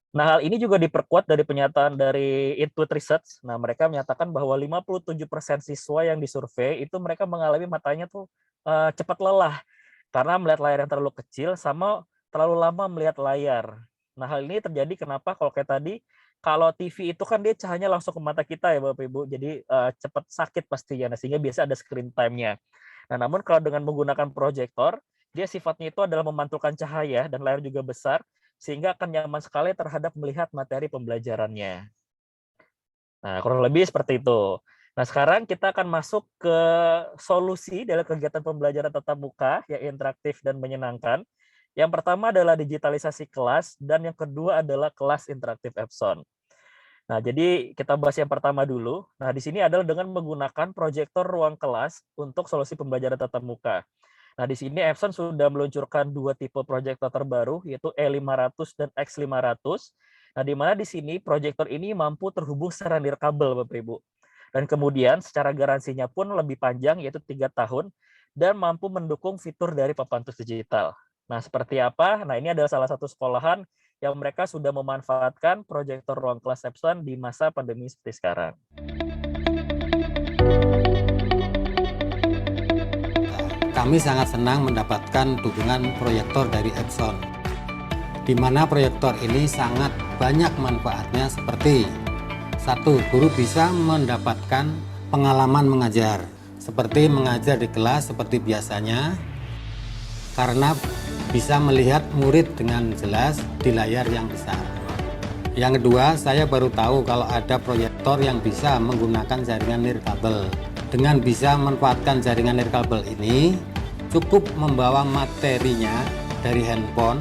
Nah, hal ini juga diperkuat dari pernyataan dari Intuit Research. Nah, mereka menyatakan bahwa 57% siswa yang disurvei itu mereka mengalami matanya tuh cepat lelah karena melihat layar yang terlalu kecil sama terlalu lama melihat layar. Nah, hal ini terjadi kenapa? Kalau kayak tadi, kalau TV itu kan dia cahayanya langsung ke mata kita ya Bapak Ibu, jadi cepat sakit pastinya, nah, sehingga biasa ada screen time-nya. Nah, namun kalau dengan menggunakan proyektor, dia sifatnya itu adalah memantulkan cahaya dan layar juga besar, sehingga akan nyaman sekali terhadap melihat materi pembelajarannya. Nah, kurang lebih seperti itu. Nah, sekarang kita akan masuk ke solusi dalam kegiatan pembelajaran tatap muka yang interaktif dan menyenangkan. Yang pertama adalah digitalisasi kelas, dan yang kedua adalah kelas interaktif Epson. Nah, jadi kita bahas yang pertama dulu. Nah, di sini adalah dengan menggunakan proyektor ruang kelas untuk solusi pembelajaran tatap muka. Nah, di sini Epson sudah meluncurkan 2 tipe proyektor terbaru, yaitu E500 dan X500. Nah, di mana di sini proyektor ini mampu terhubung secara nirkabel, Bapak Ibu. Dan kemudian secara garansinya pun lebih panjang, yaitu 3 tahun, dan mampu mendukung fitur dari papan tulis digital. Nah, seperti apa? Nah, ini adalah salah satu sekolahan yang mereka sudah memanfaatkan proyektor ruang kelas Epson di masa pandemi seperti sekarang. Kami sangat senang mendapatkan dukungan proyektor dari Epson, di mana proyektor ini sangat banyak manfaatnya seperti 1. Guru bisa mendapatkan pengalaman mengajar, seperti mengajar di kelas seperti biasanya, karena bisa melihat murid dengan jelas di layar yang besar. Yang kedua, saya baru tahu kalau ada proyektor yang bisa menggunakan jaringan nirkabel. Dengan bisa memanfaatkan jaringan nirkabel ini, cukup membawa materinya dari handphone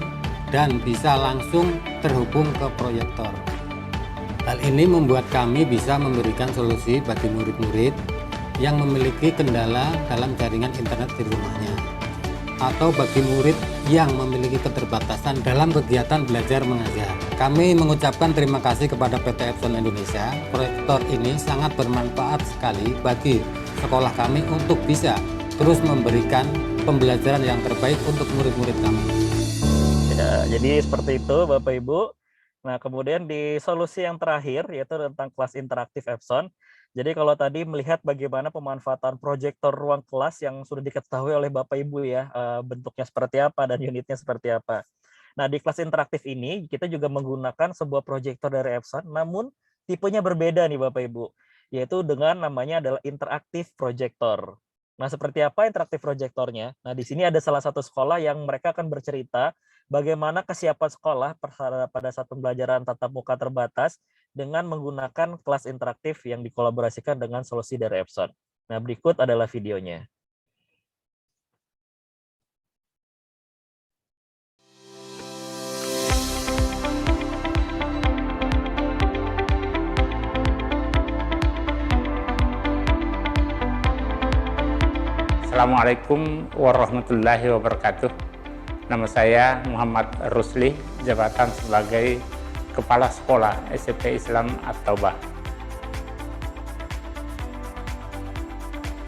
dan bisa langsung terhubung ke proyektor. Hal ini membuat kami bisa memberikan solusi bagi murid-murid yang memiliki kendala dalam jaringan internet di rumahnya, atau bagi murid yang memiliki keterbatasan dalam kegiatan belajar mengajar. Kami mengucapkan terima kasih kepada PT Epson Indonesia. Proyektor ini sangat bermanfaat sekali bagi sekolah kami untuk bisa terus memberikan pembelajaran yang terbaik untuk murid-murid kami. Ya, jadi seperti itu Bapak Ibu. Nah, kemudian di solusi yang terakhir yaitu tentang kelas interaktif Epson. Jadi kalau tadi melihat bagaimana pemanfaatan proyektor ruang kelas yang sudah diketahui oleh Bapak Ibu ya, bentuknya seperti apa dan unitnya seperti apa. Nah, di kelas interaktif ini kita juga menggunakan sebuah proyektor dari Epson, namun tipenya berbeda nih Bapak Ibu, yaitu dengan namanya adalah interaktif proyektor. Nah, seperti apa interaktif proyektornya? Nah, di sini ada salah satu sekolah yang mereka akan bercerita bagaimana kesiapan sekolah pada saat pembelajaran tatap muka terbatas dengan menggunakan kelas interaktif yang dikolaborasikan dengan solusi dari Epson. Nah, berikut adalah videonya. Assalamualaikum warahmatullahi wabarakatuh. Nama saya Muhammad Rusli, jabatan sebagai Kepala Sekolah SMP Islam At-Taubah.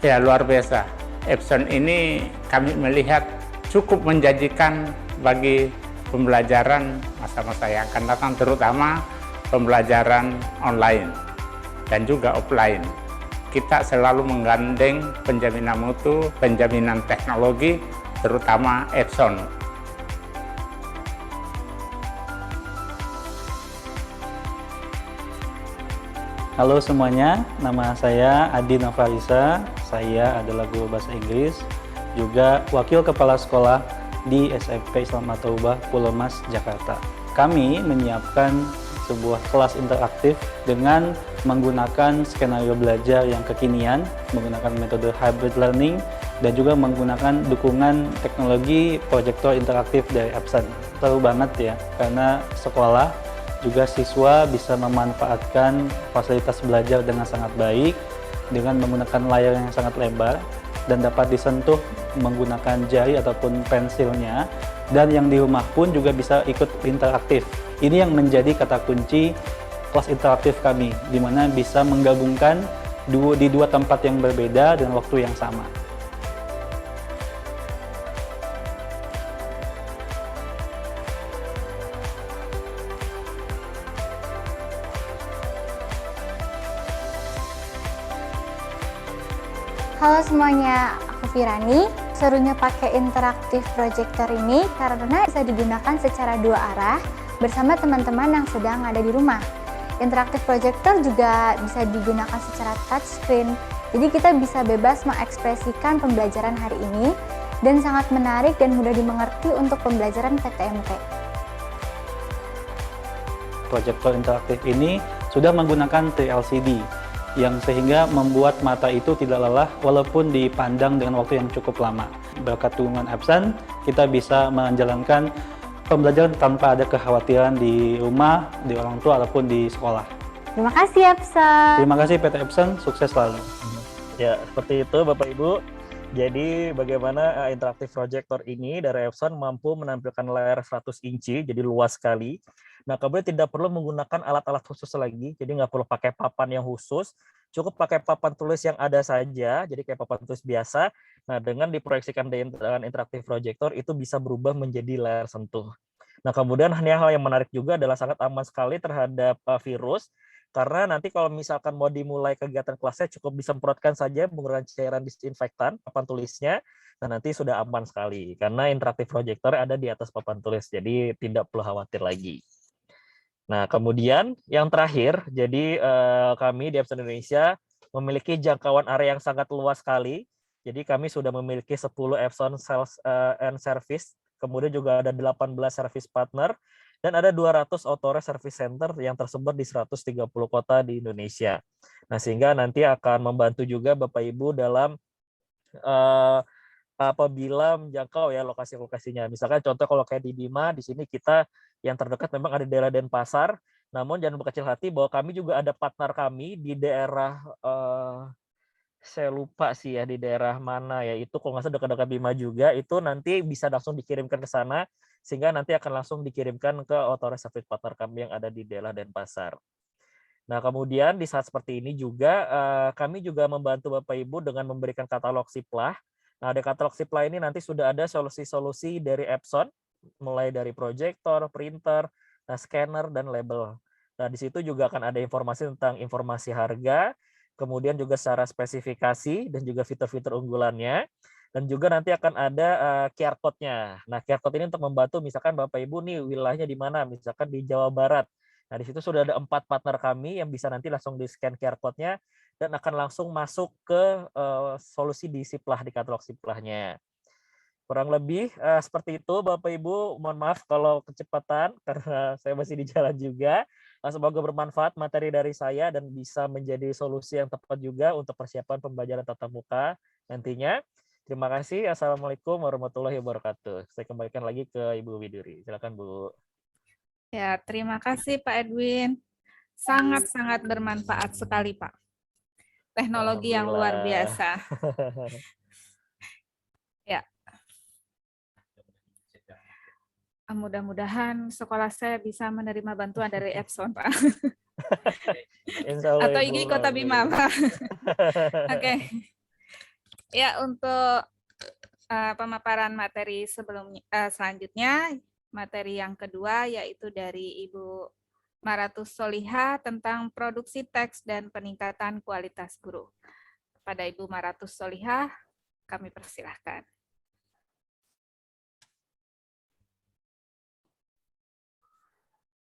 Ya, luar biasa. Epson ini kami melihat cukup menjanjikan bagi pembelajaran masa-masa yang akan datang, terutama pembelajaran online dan juga offline. Kita selalu menggandeng penjaminan mutu, penjaminan teknologi, terutama Epson. Halo semuanya, nama saya Adi Nafarisa. Saya adalah guru bahasa Inggris, juga wakil kepala sekolah di SMP Islam At-Taubah, Pulau Mas, Jakarta. Kami menyiapkan sebuah kelas interaktif dengan menggunakan skenario belajar yang kekinian, menggunakan metode hybrid learning, dan juga menggunakan dukungan teknologi proyektor interaktif dari Epson. Seru banget ya, karena sekolah juga siswa bisa memanfaatkan fasilitas belajar dengan sangat baik dengan menggunakan layar yang sangat lebar dan dapat disentuh menggunakan jari ataupun pensilnya, dan yang di rumah pun juga bisa ikut interaktif. Ini yang menjadi kata kunci kelas interaktif kami, di mana bisa menggabungkan di dua tempat yang berbeda dengan waktu yang sama. Halo semuanya, aku Firani. Serunya pakai interaktif projector ini karena bisa digunakan secara dua arah bersama teman-teman yang sedang ada di rumah. Interaktif projector juga bisa digunakan secara touchscreen, jadi kita bisa bebas mengekspresikan pembelajaran hari ini dan sangat menarik dan mudah dimengerti untuk pembelajaran PTMT. Projector interaktif ini sudah menggunakan LCD, yang sehingga membuat mata itu tidak lelah walaupun dipandang dengan waktu yang cukup lama. Berkat dukungan Epson, kita bisa menjalankan pembelajaran tanpa ada kekhawatiran di rumah, di orang tua, ataupun di sekolah. Terima kasih Epson. Terima kasih PT Epson, sukses selalu. Ya, seperti itu Bapak Ibu. Jadi bagaimana interaktif projector ini dari Epson mampu menampilkan layar 100 inci, jadi luas sekali. Nah, kemudian tidak perlu menggunakan alat-alat khusus lagi, jadi nggak perlu pakai papan yang khusus, cukup pakai papan tulis yang ada saja, jadi kayak papan tulis biasa. Nah, dengan diproyeksikan dengan interaktif projector, itu bisa berubah menjadi layar sentuh. Nah, kemudian hal yang menarik juga adalah sangat aman sekali terhadap virus, karena nanti kalau misalkan mau dimulai kegiatan kelasnya cukup disemprotkan saja menggunakan cairan disinfektan papan tulisnya. Nah, nanti sudah aman sekali karena interaktif projector ada di atas papan tulis, jadi tidak perlu khawatir lagi. Nah, kemudian yang terakhir, jadi kami di Epson Indonesia memiliki jangkauan area yang sangat luas sekali. Jadi kami sudah memiliki 10 Epson Sales and Service, kemudian juga ada 18 service partner, dan ada 200 Autores Service Center yang tersebar di 130 kota di Indonesia. Nah, sehingga nanti akan membantu juga Bapak Ibu dalam apabila menjangkau ya lokasi-lokasinya. Misalkan contoh kalau kayak di Bima, di sini kita yang terdekat memang ada di daerah Denpasar, namun jangan berkecil hati bahwa kami juga ada partner kami di daerah, saya lupa sih ya di daerah mana ya, itu kalau nggak salah dekat-dekat Bima juga, itu nanti bisa langsung dikirimkan ke sana, sehingga nanti akan langsung dikirimkan ke Autores Service Partner kami yang ada di daerah Denpasar. Nah, kemudian di saat seperti ini juga kami juga membantu Bapak Ibu dengan memberikan katalog Siplah. Nah, di katalog Siplah ini nanti sudah ada solusi-solusi dari Epson, mulai dari proyektor, printer, scanner, dan label. Nah, di situ juga akan ada informasi tentang informasi harga, kemudian juga secara spesifikasi, dan juga fitur-fitur unggulannya. Dan juga nanti akan ada QR code-nya. Nah, QR code ini untuk membantu misalkan Bapak Ibu nih wilayahnya di mana, misalkan di Jawa Barat. Nah, di situ sudah ada 4 partner kami yang bisa nanti langsung di-scan QR code-nya dan akan langsung masuk ke solusi di Siplah, di katalog Siplahnya. Kurang lebih seperti itu Bapak Ibu. Mohon maaf kalau kecepatan karena saya masih di jalan juga. Semoga bermanfaat materi dari saya dan bisa menjadi solusi yang tepat juga untuk persiapan pembelajaran tatap muka nantinya. Terima kasih. Assalamualaikum warahmatullahi wabarakatuh. Saya kembalikan lagi ke Ibu Widuri. Silakan Bu. Ya, terima kasih Pak Edwin. Sangat-sangat bermanfaat sekali Pak. Teknologi yang luar biasa. Ya. Mudah-mudahan sekolah saya bisa menerima bantuan dari Epson, Pak. Atau IGI Kota Bima, Pak. Oke. Ya, untuk pemaparan materi selanjutnya, materi yang kedua yaitu dari Ibu Maratus Solihah tentang produksi teks dan peningkatan kualitas guru. Kepada Ibu Maratus Solihah, kami persilahkan.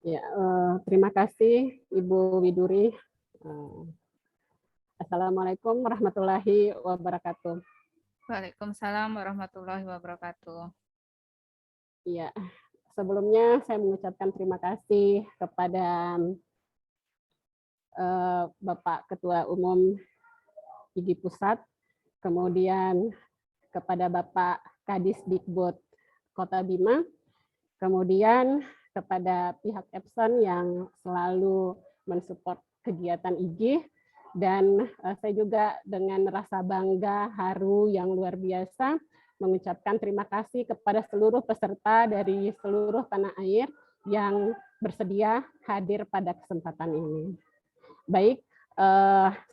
Ya, terima kasih Ibu Widuri. Assalamualaikum warahmatullahi wabarakatuh. Waalaikumsalam warahmatullahi wabarakatuh. Ya, sebelumnya saya mengucapkan terima kasih kepada Bapak Ketua Umum IGI Pusat, kemudian kepada Bapak Kadis Dikbud Kota Bima, kemudian kepada pihak Epson yang selalu mensupport kegiatan IG, dan saya juga dengan rasa bangga, haru yang luar biasa mengucapkan terima kasih kepada seluruh peserta dari seluruh tanah air yang bersedia hadir pada kesempatan ini. Baik,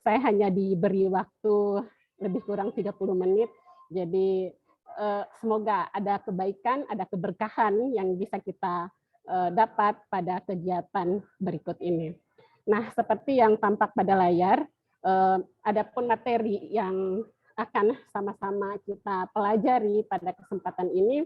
saya hanya diberi waktu lebih kurang 30 menit, jadi semoga ada kebaikan, ada keberkahan yang bisa kita dapat pada kegiatan berikut ini. Nah, seperti yang tampak pada layar, adapun materi yang akan sama-sama kita pelajari pada kesempatan ini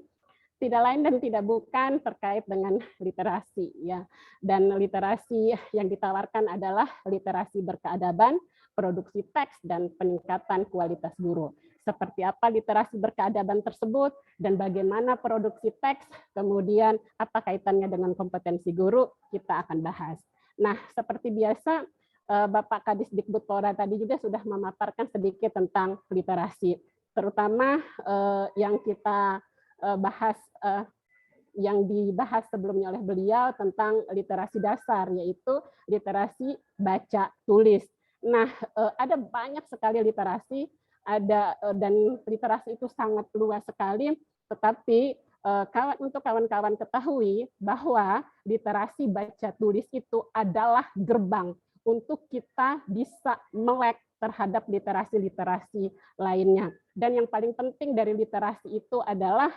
tidak lain dan tidak bukan terkait dengan literasi, ya. Dan literasi yang ditawarkan adalah literasi berkeadaban, produksi teks, dan peningkatan kualitas guru. Seperti apa literasi berkeadaban tersebut dan bagaimana produksi teks, kemudian apa kaitannya dengan kompetensi guru, kita akan bahas. Nah, seperti biasa, Bapak Kadis Dikbudpora tadi juga sudah memaparkan sedikit tentang literasi, terutama yang kita bahas, yang dibahas sebelumnya oleh beliau tentang literasi dasar, yaitu literasi baca tulis. Nah, ada banyak sekali literasi, dan literasi itu sangat luas sekali, tetapi untuk kawan-kawan ketahui bahwa literasi baca tulis itu adalah gerbang untuk kita bisa melek terhadap literasi-literasi lainnya. Dan yang paling penting dari literasi itu adalah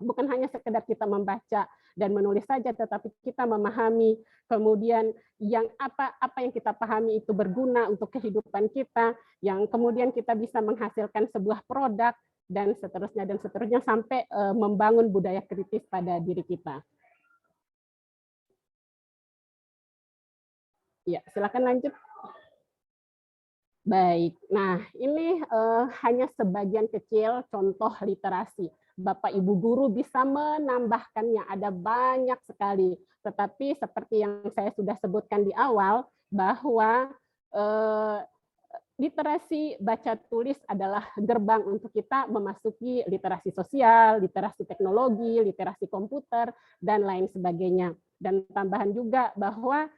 bukan hanya sekedar kita membaca dan menulis saja, tetapi kita memahami, kemudian yang apa yang kita pahami itu berguna untuk kehidupan kita, yang kemudian kita bisa menghasilkan sebuah produk, dan seterusnya sampai membangun budaya kritis pada diri kita. Ya, silakan lanjut. Baik, nah ini hanya sebagian kecil contoh literasi. Bapak Ibu guru bisa menambahkannya, ada banyak sekali. Tetapi seperti yang saya sudah sebutkan di awal, bahwa literasi baca tulis adalah gerbang untuk kita memasuki literasi sosial, literasi teknologi, literasi komputer, dan lain sebagainya. Dan tambahan juga bahwa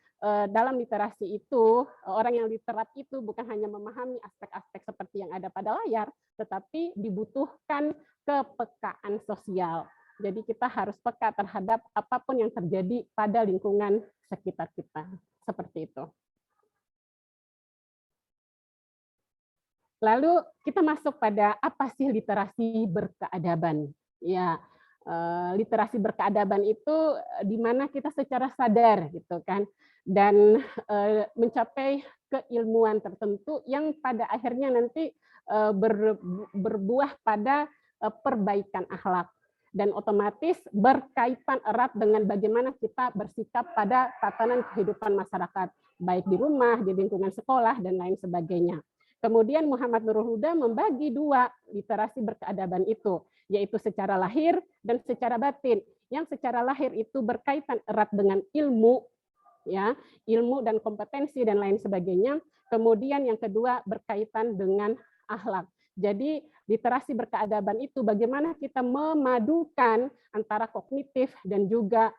dalam literasi itu, orang yang literat itu bukan hanya memahami aspek-aspek seperti yang ada pada layar, tetapi dibutuhkan kepekaan sosial. Jadi kita harus peka terhadap apapun yang terjadi pada lingkungan sekitar kita. Seperti itu. Lalu kita masuk pada apa sih literasi berkeadaban? Ya, literasi berkeadaban itu di mana kita secara sadar gitu kan, dan mencapai keilmuan tertentu yang pada akhirnya nanti berbuah pada perbaikan akhlak, dan otomatis berkaitan erat dengan bagaimana kita bersikap pada tatanan kehidupan masyarakat, baik di rumah, di lingkungan sekolah, dan lain sebagainya. Kemudian Muhammad Nurul Huda membagi dua literasi berkeadaban itu, yaitu secara lahir dan secara batin. Yang secara lahir itu berkaitan erat dengan ilmu, ya, ilmu dan kompetensi dan lain sebagainya. Kemudian yang kedua berkaitan dengan akhlak. Jadi literasi berkeadaban itu bagaimana kita memadukan antara kognitif dan juga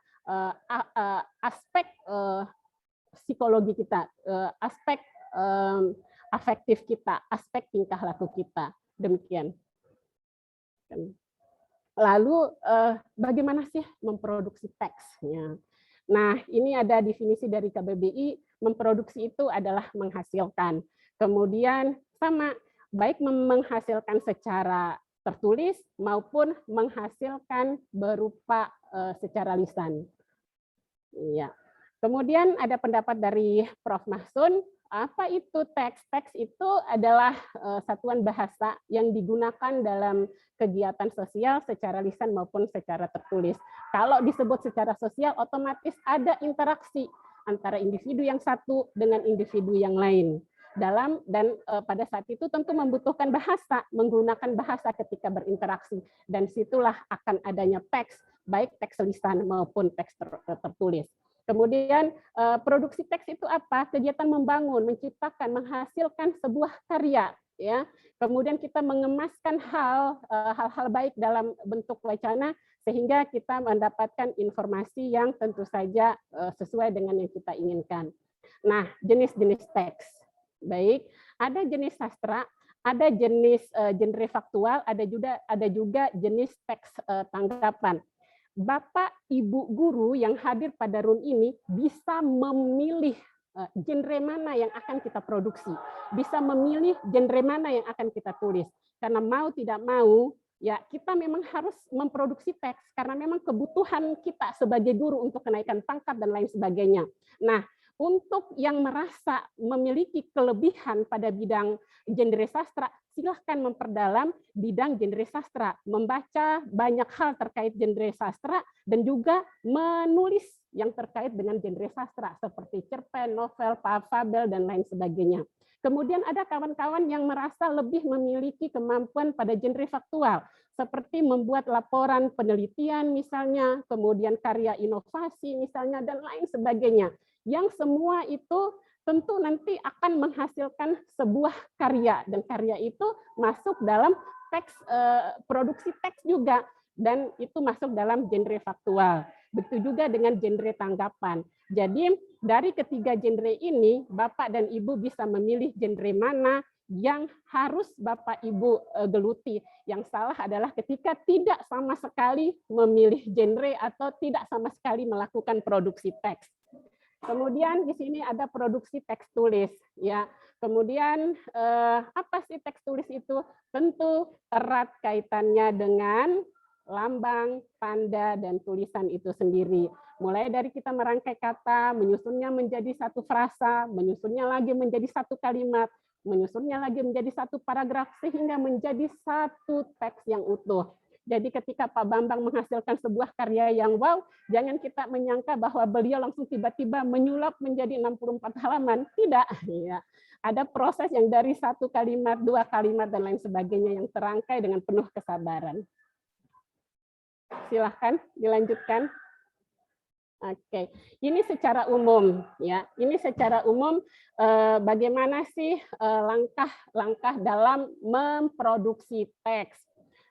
aspek psikologi kita, aspek afektif kita, aspek tingkah laku kita. Demikian. Lalu bagaimana sih memproduksi teksnya? Nah, ini ada definisi dari KBBI, memproduksi itu adalah menghasilkan. Kemudian sama, baik menghasilkan secara tertulis maupun menghasilkan berupa secara lisan. Ya. Kemudian ada pendapat dari Prof. Mahsun, apa itu teks? Teks itu adalah satuan bahasa yang digunakan dalam kegiatan sosial secara lisan maupun secara tertulis. Kalau disebut secara sosial, otomatis ada interaksi antara individu yang satu dengan individu yang lain. Pada saat itu tentu membutuhkan bahasa, menggunakan bahasa ketika berinteraksi, dan situlah akan adanya teks, baik teks lisan maupun teks tertulis. Kemudian produksi teks itu apa? Kegiatan membangun, menciptakan, menghasilkan sebuah karya ya. Kemudian kita mengemaskan hal-hal baik dalam bentuk wacana sehingga kita mendapatkan informasi yang tentu saja sesuai dengan yang kita inginkan. Nah, jenis-jenis teks. Baik, ada jenis sastra, ada jenis genre faktual, ada juga jenis teks tanggapan. Bapak, Ibu guru yang hadir pada room ini bisa memilih genre mana yang akan kita produksi, bisa memilih genre mana yang akan kita tulis. Karena mau tidak mau, ya kita memang harus memproduksi teks karena memang kebutuhan kita sebagai guru untuk kenaikan pangkat dan lain sebagainya. Nah, untuk yang merasa memiliki kelebihan pada bidang genre sastra, silahkan memperdalam bidang genre sastra, membaca banyak hal terkait genre sastra, dan juga menulis yang terkait dengan genre sastra, seperti cerpen, novel, fabel, dan lain sebagainya. Kemudian ada kawan-kawan yang merasa lebih memiliki kemampuan pada genre faktual, seperti membuat laporan penelitian misalnya, kemudian karya inovasi misalnya, dan lain sebagainya. Yang semua itu tentu nanti akan menghasilkan sebuah karya, dan karya itu masuk dalam teks, produksi teks juga, dan itu masuk dalam genre faktual. Begitu juga dengan genre tanggapan. Jadi dari ketiga genre ini, Bapak dan Ibu bisa memilih genre mana yang harus Bapak Ibu geluti. Yang salah adalah ketika tidak sama sekali memilih genre atau tidak sama sekali melakukan produksi teks. Kemudian di sini ada produksi teks tulis, ya. Kemudian apa sih teks tulis itu? Tentu erat kaitannya dengan lambang, tanda, dan tulisan itu sendiri. Mulai dari kita merangkai kata, menyusunnya menjadi satu frasa, menyusunnya lagi menjadi satu kalimat, menyusunnya lagi menjadi satu paragraf, sehingga menjadi satu teks yang utuh. Jadi ketika Pak Bambang menghasilkan sebuah karya yang wow, jangan kita menyangka bahwa beliau langsung tiba-tiba menyulap menjadi 64 halaman. Tidak. Ya. Ada proses yang dari satu kalimat, dua kalimat, dan lain sebagainya yang terangkai dengan penuh kesabaran. Silahkan dilanjutkan. Oke, ini secara umum, ya. Ini secara umum bagaimana sih langkah-langkah dalam memproduksi teks.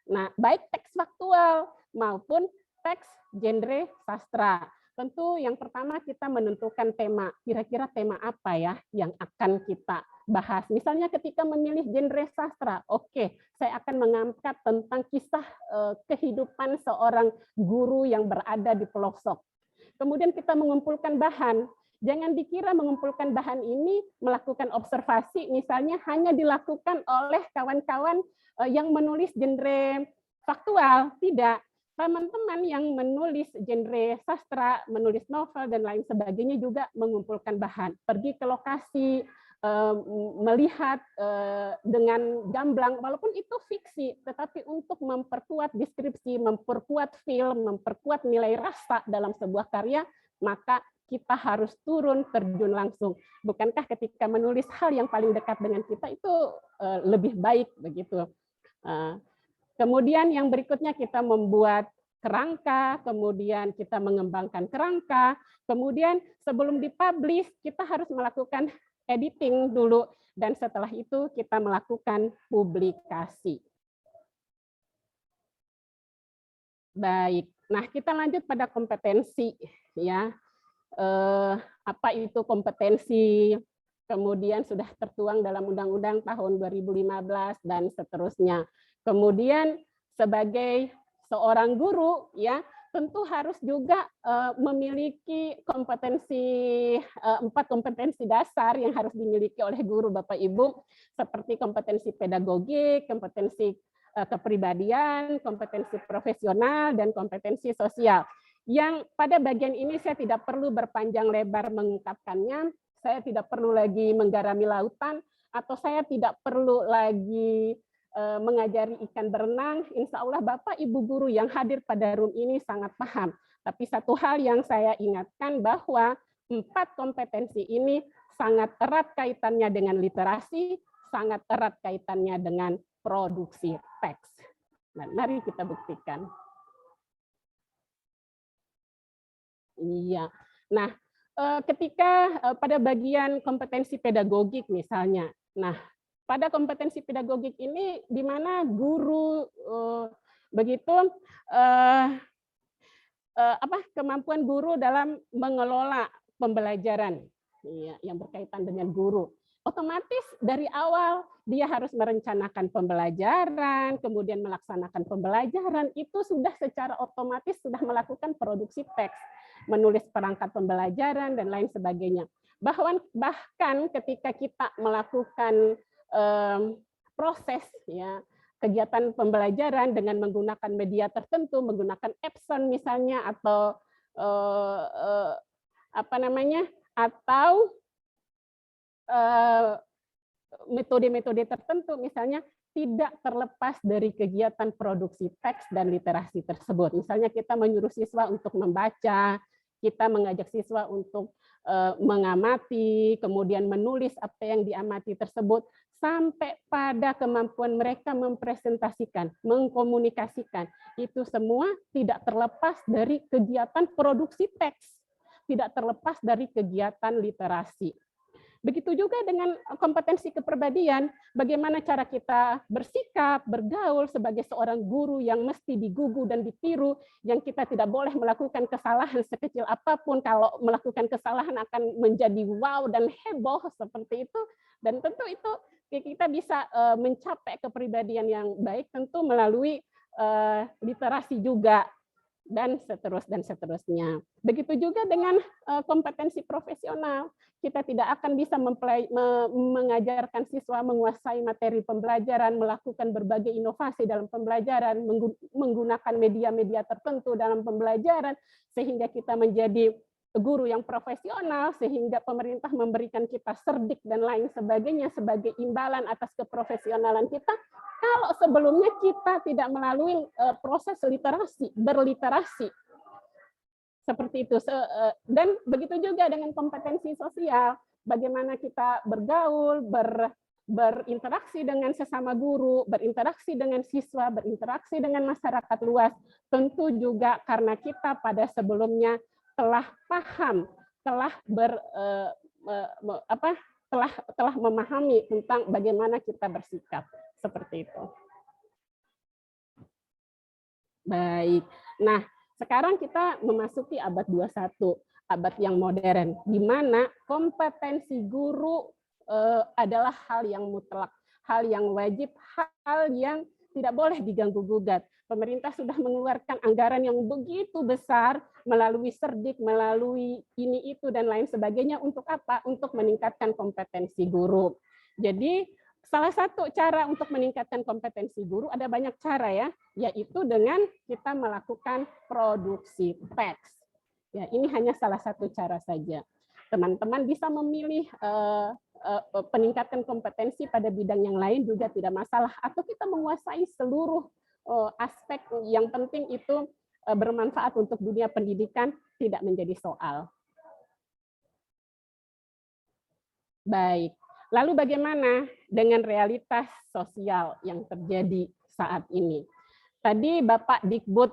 Nah, baik teks faktual maupun teks genre sastra. Tentu yang pertama kita menentukan tema. Kira-kira tema apa ya yang akan kita bahas. Misalnya ketika memilih genre sastra, oke, saya akan mengangkat tentang kisah kehidupan seorang guru yang berada di pelosok. Kemudian kita mengumpulkan bahan. Jangan dikira mengumpulkan bahan ini melakukan observasi, misalnya hanya dilakukan oleh kawan-kawan yang menulis genre faktual. Tidak. Teman-teman yang menulis genre sastra, menulis novel, dan lain sebagainya juga mengumpulkan bahan. Pergi ke lokasi, melihat dengan gamblang, walaupun itu fiksi, tetapi untuk memperkuat deskripsi, memperkuat film, memperkuat nilai rasa dalam sebuah karya, maka kita harus turun terjun langsung. Bukankah ketika menulis hal yang paling dekat dengan kita itu lebih baik begitu? Kemudian yang berikutnya kita membuat kerangka, kemudian kita mengembangkan kerangka, kemudian sebelum dipublish kita harus melakukan editing dulu, dan setelah itu kita melakukan publikasi. Baik, nah kita lanjut pada kompetensi, ya. Apa itu kompetensi? Kemudian sudah tertuang dalam Undang-Undang tahun 2015 dan seterusnya. Kemudian sebagai seorang guru, ya, tentu harus juga memiliki kompetensi, 4 kompetensi dasar yang harus dimiliki oleh guru Bapak Ibu, seperti kompetensi pedagogik, kompetensi kepribadian, kompetensi profesional, dan kompetensi sosial. Yang pada bagian ini saya tidak perlu berpanjang lebar mengungkapkannya, saya tidak perlu lagi menggarami lautan, atau saya tidak perlu lagi mengajari ikan berenang. Insya Allah Bapak Ibu guru yang hadir pada room ini sangat paham. Tapi satu hal yang saya ingatkan bahwa 4 kompetensi ini sangat erat kaitannya dengan literasi, sangat erat kaitannya dengan produksi teks. Nah, mari kita buktikan. Iya. Nah, ketika pada bagian kompetensi pedagogik misalnya, nah pada kompetensi pedagogik ini di mana guru begitu kemampuan guru dalam mengelola pembelajaran yang berkaitan dengan guru. Otomatis dari awal dia harus merencanakan pembelajaran, kemudian melaksanakan pembelajaran, itu sudah secara otomatis sudah melakukan produksi teks, menulis perangkat pembelajaran dan lain sebagainya. Bahkan ketika kita melakukan proses kegiatan pembelajaran dengan menggunakan media tertentu, menggunakan Epson misalnya atau metode-metode tertentu misalnya, tidak terlepas dari kegiatan produksi teks dan literasi tersebut. Misalnya kita menyuruh siswa untuk membaca, kita mengajak siswa untuk mengamati, kemudian menulis apa yang diamati tersebut, sampai pada kemampuan mereka mempresentasikan, mengkomunikasikan. Itu semua tidak terlepas dari kegiatan produksi teks, tidak terlepas dari kegiatan literasi. Begitu juga dengan kompetensi kepribadian, bagaimana cara kita bersikap, bergaul sebagai seorang guru yang mesti digugu dan ditiru, yang kita tidak boleh melakukan kesalahan sekecil apapun, kalau melakukan kesalahan akan menjadi wow dan heboh seperti itu, dan tentu itu kita bisa mencapai kepribadian yang baik tentu melalui literasi juga, dan seterusnya. Begitu juga dengan kompetensi profesional. Kita tidak akan bisa mengajarkan siswa menguasai materi pembelajaran, melakukan berbagai inovasi dalam pembelajaran, menggunakan media-media tertentu dalam pembelajaran, sehingga kita menjadi guru yang profesional, sehingga pemerintah memberikan kita serdik dan lain sebagainya sebagai imbalan atas keprofesionalan kita, kalau sebelumnya kita tidak melalui proses berliterasi. Seperti itu. Dan begitu juga dengan kompetensi sosial, bagaimana kita bergaul, berinteraksi dengan sesama guru, berinteraksi dengan siswa, berinteraksi dengan masyarakat luas, tentu juga karena kita pada sebelumnya telah paham, telah memahami tentang bagaimana kita bersikap, seperti itu. Baik. Nah, sekarang kita memasuki abad 21, abad yang modern, di mana kompetensi guru adalah hal yang mutlak, hal yang wajib, hal yang tidak boleh diganggu-gugat. Pemerintah sudah mengeluarkan anggaran yang begitu besar melalui serdik, melalui ini itu dan lain sebagainya, untuk apa? Untuk meningkatkan kompetensi guru. Jadi salah satu cara untuk meningkatkan kompetensi guru, ada banyak cara ya, yaitu dengan kita melakukan produksi teks. Ya, ini hanya salah satu cara saja. Teman-teman bisa memilih peningkatan kompetensi pada bidang yang lain juga tidak masalah, atau kita menguasai seluruh aspek yang penting itu bermanfaat untuk dunia pendidikan, tidak menjadi soal. Baik, lalu bagaimana dengan realitas sosial yang terjadi saat ini? Tadi Bapak Dikbud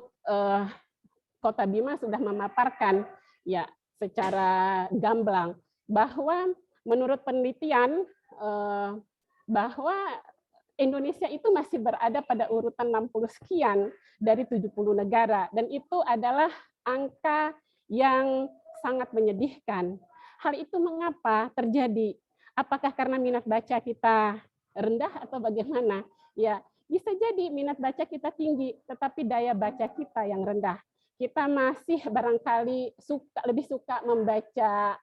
Kota Bima sudah memaparkan ya secara gamblang bahwa menurut penelitian bahwa Indonesia itu masih berada pada urutan 60 sekian dari 70 negara, dan itu adalah angka yang sangat menyedihkan. Hal itu mengapa terjadi? Apakah karena minat baca kita rendah atau bagaimana? Ya, bisa jadi minat baca kita tinggi, tetapi daya baca kita yang rendah. Kita masih barangkali lebih suka membaca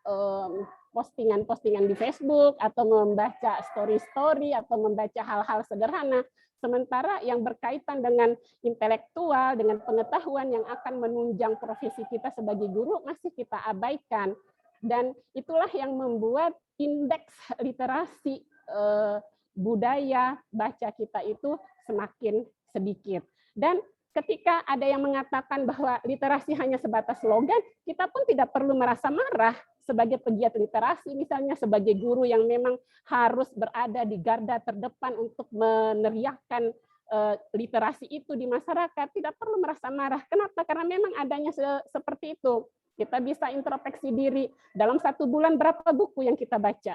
postingan-postingan di Facebook, atau membaca story-story, atau membaca hal-hal sederhana. Sementara yang berkaitan dengan intelektual, dengan pengetahuan yang akan menunjang profesi kita sebagai guru, masih kita abaikan. Dan itulah yang membuat indeks literasi budaya baca kita itu semakin sedikit. Dan ketika ada yang mengatakan bahwa literasi hanya sebatas slogan, kita pun tidak perlu merasa marah sebagai pegiat literasi, misalnya sebagai guru yang memang harus berada di garda terdepan untuk meneriakkan literasi itu di masyarakat, tidak perlu merasa marah. Kenapa? Karena memang adanya seperti itu. Kita bisa introspeksi diri, dalam 1 bulan berapa buku yang kita baca?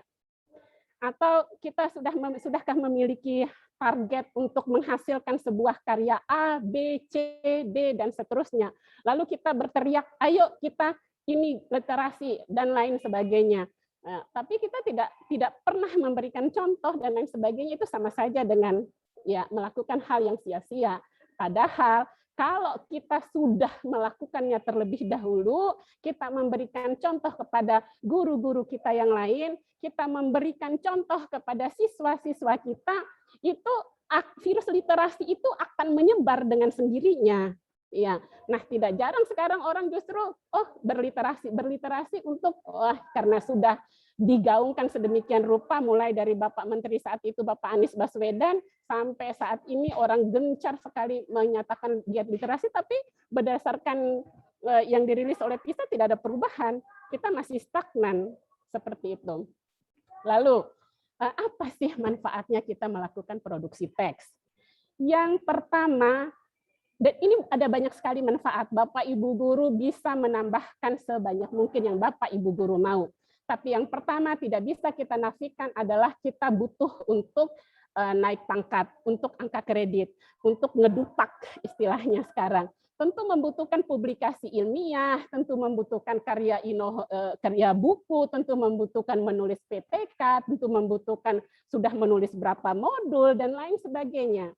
Atau kita sudahkah memiliki target untuk menghasilkan sebuah karya A, B, C, D, dan seterusnya. Lalu kita berteriak, ayo kita ini literasi dan lain sebagainya. Nah, tapi kita tidak pernah memberikan contoh dan lain sebagainya, itu sama saja dengan ya melakukan hal yang sia-sia. Padahal kalau kita sudah melakukannya terlebih dahulu, kita memberikan contoh kepada guru-guru kita yang lain, kita memberikan contoh kepada siswa-siswa kita, itu virus literasi itu akan menyebar dengan sendirinya. Ya, nah tidak jarang sekarang orang justru berliterasi untuk karena sudah digaungkan sedemikian rupa mulai dari Bapak Menteri saat itu Bapak Anies Baswedan sampai saat ini orang gencar sekali menyatakan giat literasi, tapi berdasarkan yang dirilis oleh PISA tidak ada perubahan, kita masih stagnan seperti itu. Lalu apa sih manfaatnya kita melakukan produksi teks? Yang pertama, dan ini ada banyak sekali manfaat. Bapak Ibu guru bisa menambahkan sebanyak mungkin yang Bapak Ibu guru mau. Tapi yang pertama tidak bisa kita nafikan adalah kita butuh untuk naik pangkat, untuk angka kredit, untuk ngedupak istilahnya sekarang. Tentu membutuhkan publikasi ilmiah, tentu membutuhkan karya buku, tentu membutuhkan menulis PTK, tentu membutuhkan sudah menulis berapa modul dan lain sebagainya.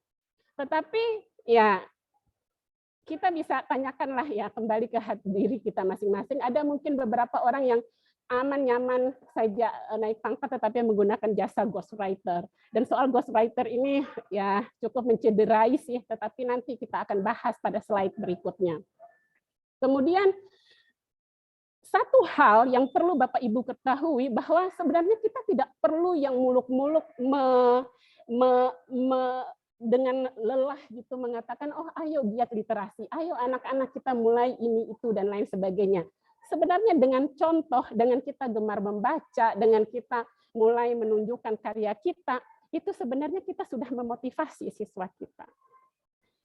Tetapi ya kita bisa tanyakanlah ya kembali ke diri kita masing-masing. Ada mungkin beberapa orang yang aman-nyaman saja naik pangkat tetapi menggunakan jasa ghostwriter. Dan soal ghostwriter ini ya cukup mencederai sih, tetapi nanti kita akan bahas pada slide berikutnya. Kemudian satu hal yang perlu Bapak Ibu ketahui bahwa sebenarnya kita tidak perlu yang muluk-muluk dengan lelah gitu mengatakan, oh ayo giat literasi, ayo anak-anak kita mulai ini itu dan lain sebagainya. Sebenarnya dengan contoh, dengan kita gemar membaca, dengan kita mulai menunjukkan karya kita, itu sebenarnya kita sudah memotivasi siswa kita.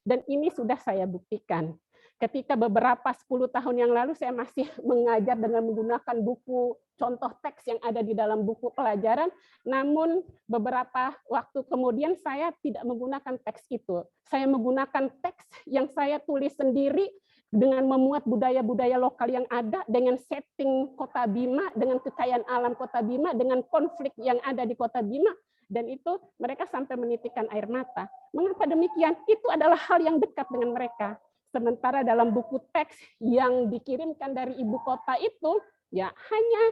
Dan ini sudah saya buktikan. Ketika beberapa 10 tahun yang lalu saya masih mengajar dengan menggunakan buku contoh teks yang ada di dalam buku pelajaran, namun beberapa waktu kemudian saya tidak menggunakan teks itu. Saya menggunakan teks yang saya tulis sendiri dengan memuat budaya-budaya lokal yang ada, dengan setting Kota Bima, dengan kekayaan alam Kota Bima, dengan konflik yang ada di Kota Bima, dan itu mereka sampai menitikkan air mata. Mengapa demikian? Itu adalah hal yang dekat dengan mereka. Sementara dalam buku teks yang dikirimkan dari ibu kota itu ya hanya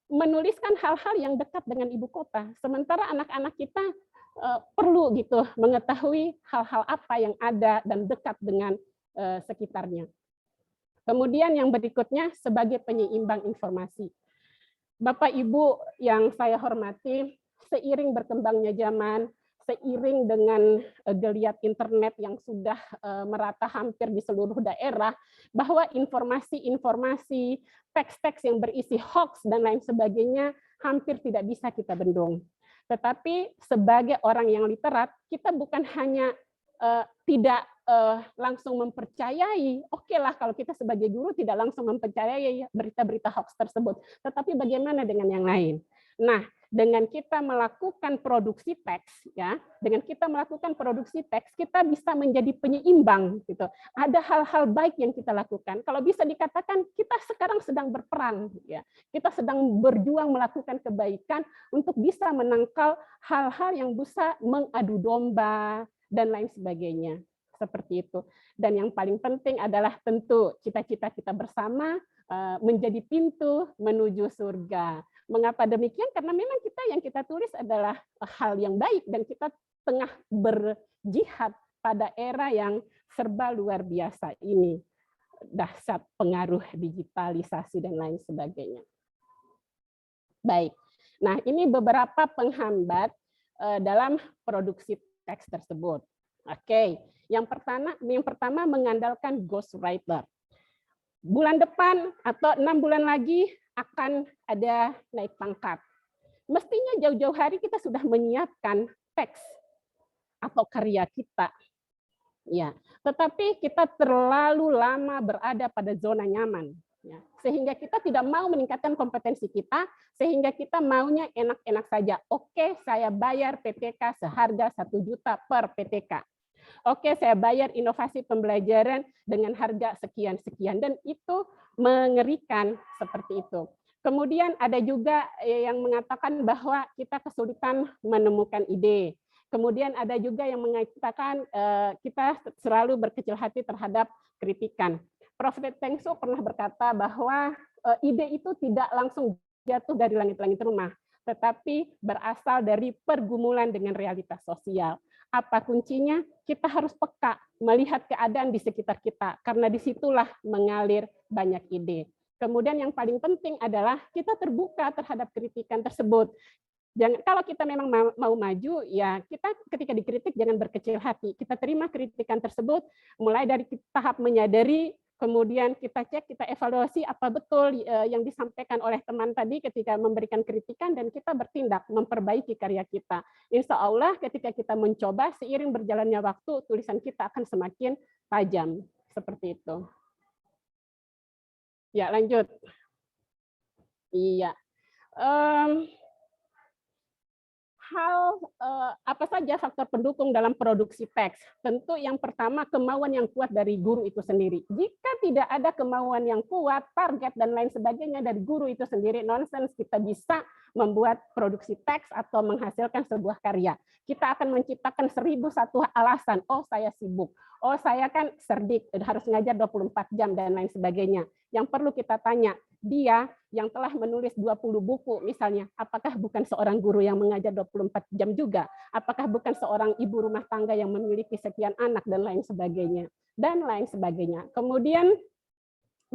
menuliskan hal-hal yang dekat dengan ibu kota. Sementara anak-anak kita perlu gitu mengetahui hal-hal apa yang ada dan dekat dengan sekitarnya. Kemudian yang berikutnya sebagai penyeimbang informasi. Bapak Ibu yang saya hormati, seiring berkembangnya zaman, seiring dengan geliat internet yang sudah merata hampir di seluruh daerah, bahwa informasi-informasi, teks-teks yang berisi hoax dan lain sebagainya hampir tidak bisa kita bendung. Tetapi sebagai orang yang literat, kita bukan hanya tidak langsung mempercayai, oke lah kalau kita sebagai guru tidak langsung mempercayai berita-berita hoax tersebut, tetapi bagaimana dengan yang lain? Nah, dengan kita melakukan produksi teks, ya, dengan kita melakukan produksi teks, kita bisa menjadi penyeimbang, gitu. Ada hal-hal baik yang kita lakukan. Kalau bisa dikatakan kita sekarang sedang berperang, ya, kita sedang berjuang melakukan kebaikan untuk bisa menangkal hal-hal yang bisa mengadu domba dan lain sebagainya, seperti itu. Dan yang paling penting adalah tentu cita-cita kita bersama menjadi pintu menuju surga. Mengapa demikian? Karena memang yang kita tulis adalah hal yang baik dan kita tengah berjihad pada era yang serba luar biasa ini. Dahsyat pengaruh digitalisasi dan lain sebagainya. Baik. Nah, ini beberapa penghambat dalam produksi teks tersebut. Oke. Yang pertama mengandalkan ghostwriter. Bulan depan atau 6 bulan lagi akan ada naik pangkat. Mestinya jauh-jauh hari kita sudah menyiapkan teks atau karya kita. Ya, tetapi kita terlalu lama berada pada zona nyaman. Ya, sehingga kita tidak mau meningkatkan kompetensi kita, sehingga kita maunya enak-enak saja. Oke, saya bayar PTK seharga 1 juta per PTK. Oke, saya bayar inovasi pembelajaran dengan harga sekian-sekian. Dan itu mengerikan seperti itu. Kemudian ada juga yang mengatakan bahwa kita kesulitan menemukan ide. Kemudian ada juga yang mengatakan kita selalu berkecil hati terhadap kritikan. Prof. Tengso pernah berkata bahwa ide itu tidak langsung jatuh dari langit-langit rumah, tetapi berasal dari pergumulan dengan realitas sosial. Apa kuncinya? Kita harus peka melihat keadaan di sekitar kita, karena disitulah mengalir banyak ide. Kemudian yang paling penting adalah kita terbuka terhadap kritikan tersebut. Jangan, kalau kita memang mau maju, ya kita ketika dikritik jangan berkecil hati. Kita terima kritikan tersebut, mulai dari tahap menyadari, kemudian kita cek, kita evaluasi apa betul yang disampaikan oleh teman tadi ketika memberikan kritikan, dan kita bertindak memperbaiki karya kita. Insya Allah ketika kita mencoba, seiring berjalannya waktu, tulisan kita akan semakin tajam. Seperti itu. Ya, lanjut. Iya. Apa saja faktor pendukung dalam produksi teks? Tentu yang pertama kemauan yang kuat dari guru itu sendiri. Jika tidak ada kemauan yang kuat, target dan lain sebagainya dari guru itu sendiri, nonsens kita bisa membuat produksi teks atau menghasilkan sebuah karya. Kita akan menciptakan 1001 alasan. Oh, saya sibuk. Oh, saya kan cerdik, harus ngajar 24 jam dan lain sebagainya. Yang perlu kita tanya, dia yang telah menulis 20 buku misalnya, apakah bukan seorang guru yang mengajar 24 jam juga? Apakah bukan seorang ibu rumah tangga yang memiliki sekian anak dan lain sebagainya? Dan lain sebagainya. Kemudian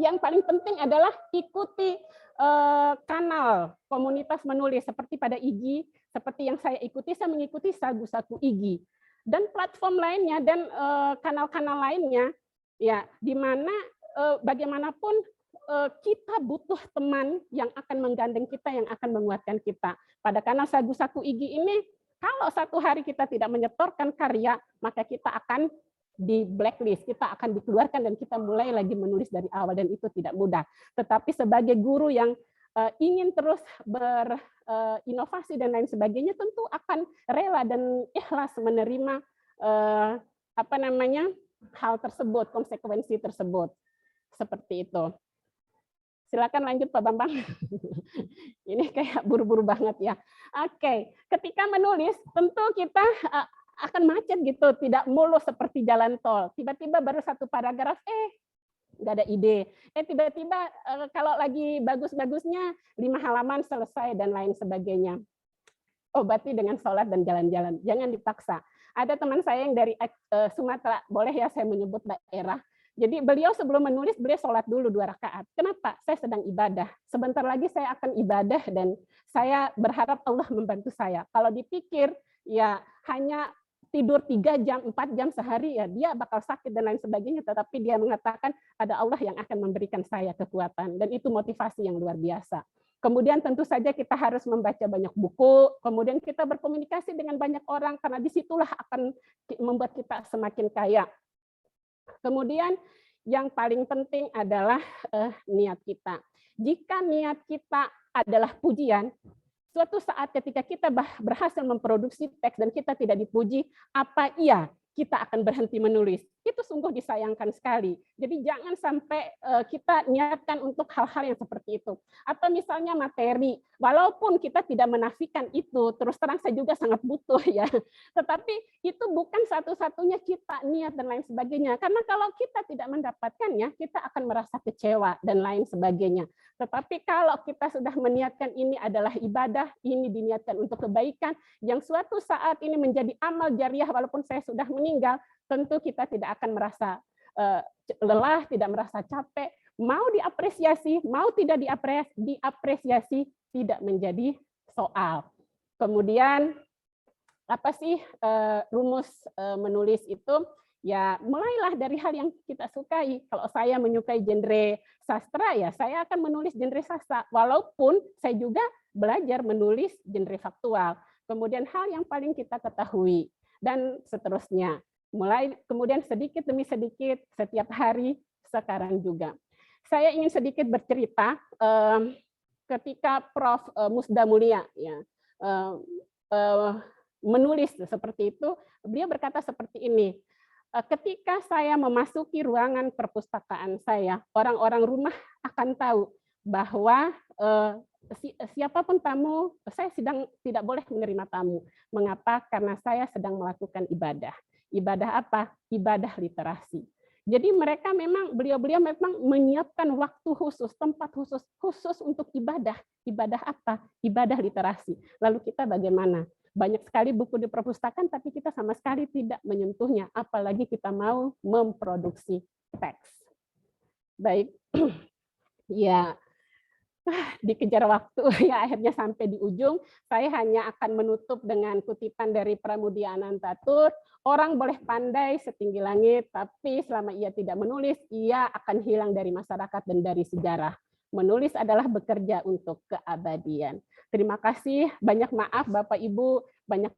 yang paling penting adalah ikuti kanal komunitas menulis seperti pada IGI, seperti yang saya ikuti, saya mengikuti Sagu-Saku IGI. Dan platform lainnya dan kanal-kanal lainnya, ya, di mana bagaimanapun kita butuh teman yang akan menggandeng kita, yang akan menguatkan kita. Pada kanal Sagu-Saku IGI ini, kalau satu hari kita tidak menyetorkan karya, maka kita akan di blacklist, kita akan dikeluarkan dan kita mulai lagi menulis dari awal, dan itu tidak mudah. Tetapi sebagai guru yang ingin terus berinovasi dan lain sebagainya, tentu akan rela dan ikhlas menerima hal tersebut, konsekuensi tersebut. Seperti itu. Silakan lanjut Pak Bambang. Ini kayak buru-buru banget ya. Oke, ketika menulis tentu kita akan macet gitu, tidak mulus seperti jalan tol. Tiba-tiba baru satu paragraf, nggak ada ide. Tiba-tiba kalau lagi bagus-bagusnya 5 halaman selesai dan lain sebagainya. Obati dengan sholat dan jalan-jalan. Jangan dipaksa. Ada teman saya yang dari Sumatera, boleh ya saya menyebut daerah. Jadi beliau sebelum menulis, beliau sholat dulu 2 rakaat. Kenapa? Saya sedang ibadah. Sebentar lagi saya akan ibadah dan saya berharap Allah membantu saya. Kalau dipikir, ya hanya tidur 3 jam, 4 jam sehari, ya dia bakal sakit dan lain sebagainya. Tetapi dia mengatakan ada Allah yang akan memberikan saya kekuatan. Dan itu motivasi yang luar biasa. Kemudian tentu saja kita harus membaca banyak buku, kemudian kita berkomunikasi dengan banyak orang, karena disitulah akan membuat kita semakin kaya. Kemudian yang paling penting adalah niat kita. Jika niat kita adalah pujian, suatu saat ketika kita berhasil memproduksi teks dan kita tidak dipuji, apa iya kita akan berhenti menulis? Itu sungguh disayangkan sekali. Jadi jangan sampai kita niatkan untuk hal-hal yang seperti itu. Atau misalnya materi, walaupun kita tidak menafikan itu, terus terang saya juga sangat butuh ya. Tetapi itu bukan satu-satunya kita niat dan lain sebagainya. Karena kalau kita tidak mendapatkannya, kita akan merasa kecewa dan lain sebagainya. Tetapi kalau kita sudah meniatkan ini adalah ibadah, ini diniatkan untuk kebaikan, yang suatu saat ini menjadi amal jariah walaupun saya sudah meninggal, tentu kita tidak akan merasa lelah, tidak merasa capek, mau diapresiasi, mau tidak diapresiasi, tidak menjadi soal. Kemudian, apa sih rumus menulis itu? Ya, mulailah dari hal yang kita sukai. Kalau saya menyukai genre sastra, ya saya akan menulis genre sastra, walaupun saya juga belajar menulis genre faktual. Kemudian hal yang paling kita ketahui, dan seterusnya. Mulai kemudian sedikit demi sedikit, setiap hari, sekarang juga. Saya ingin sedikit bercerita ketika Prof. Musda Mulia ya menulis seperti itu, beliau berkata seperti ini. Ketika saya memasuki ruangan perpustakaan saya, orang-orang rumah akan tahu bahwa siapapun tamu, saya tidak boleh menerima tamu. Mengapa? Karena saya sedang melakukan ibadah. Ibadah apa? Ibadah literasi. Jadi mereka memang, beliau-beliau memang menyiapkan waktu khusus, tempat khusus untuk ibadah. Ibadah apa? Ibadah literasi. Lalu kita bagaimana? Banyak sekali buku di perpustakaan, tapi kita sama sekali tidak menyentuhnya, apalagi kita mau memproduksi teks. Baik, ya dikejar waktu, ya akhirnya sampai di ujung. Saya hanya akan menutup dengan kutipan dari Pramudia Anantatur, orang boleh pandai setinggi langit, tapi selama ia tidak menulis, ia akan hilang dari masyarakat dan dari sejarah. Menulis adalah bekerja untuk keabadian. Terima kasih, banyak maaf Bapak Ibu, banyak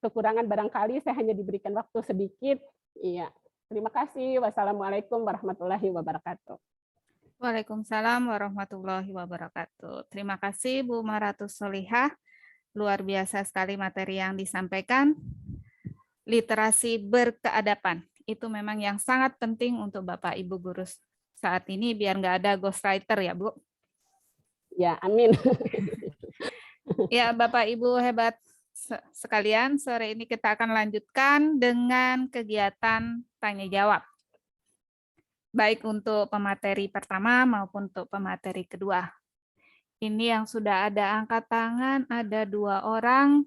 kekurangan barangkali, saya hanya diberikan waktu sedikit. Iya, terima kasih. Wassalamualaikum warahmatullahi wabarakatuh. Waalaikumsalam warahmatullahi wabarakatuh. Terima kasih Bu Maratus Solihah. Luar biasa sekali materi yang disampaikan. Literasi berkeadaban. Itu memang yang sangat penting untuk Bapak Ibu guru saat ini biar nggak ada ghostwriter ya Bu. Ya, amin. Ya Bapak Ibu hebat sekalian, sore ini kita akan lanjutkan dengan kegiatan tanya jawab. Baik untuk pemateri pertama maupun untuk pemateri kedua. Ini yang sudah ada angkat tangan, ada 2 orang.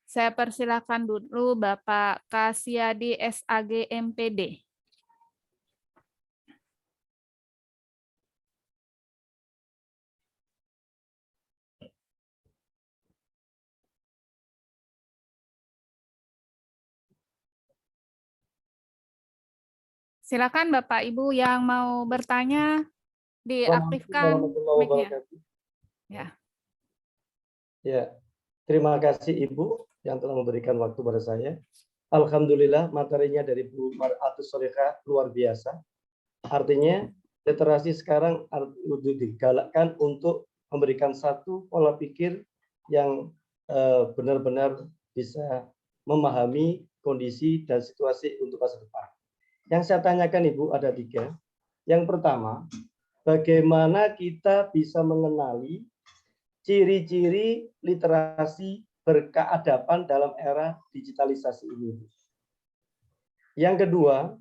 Saya persilakan dulu Bapak Kasyadi SAG MPD. Silakan Bapak Ibu yang mau bertanya diaktifkan mic-nya. Ya. Ya, terima kasih Ibu yang telah memberikan waktu pada saya. Alhamdulillah materinya dari Bu Maratus Solihah luar biasa. Artinya literasi sekarang digalakkan untuk memberikan satu pola pikir yang benar-benar bisa memahami kondisi dan situasi untuk masa depan. Yang saya tanyakan Ibu ada 3. Yang pertama, bagaimana kita bisa mengenali ciri-ciri literasi berkeadaban dalam era digitalisasi ini. Yang kedua,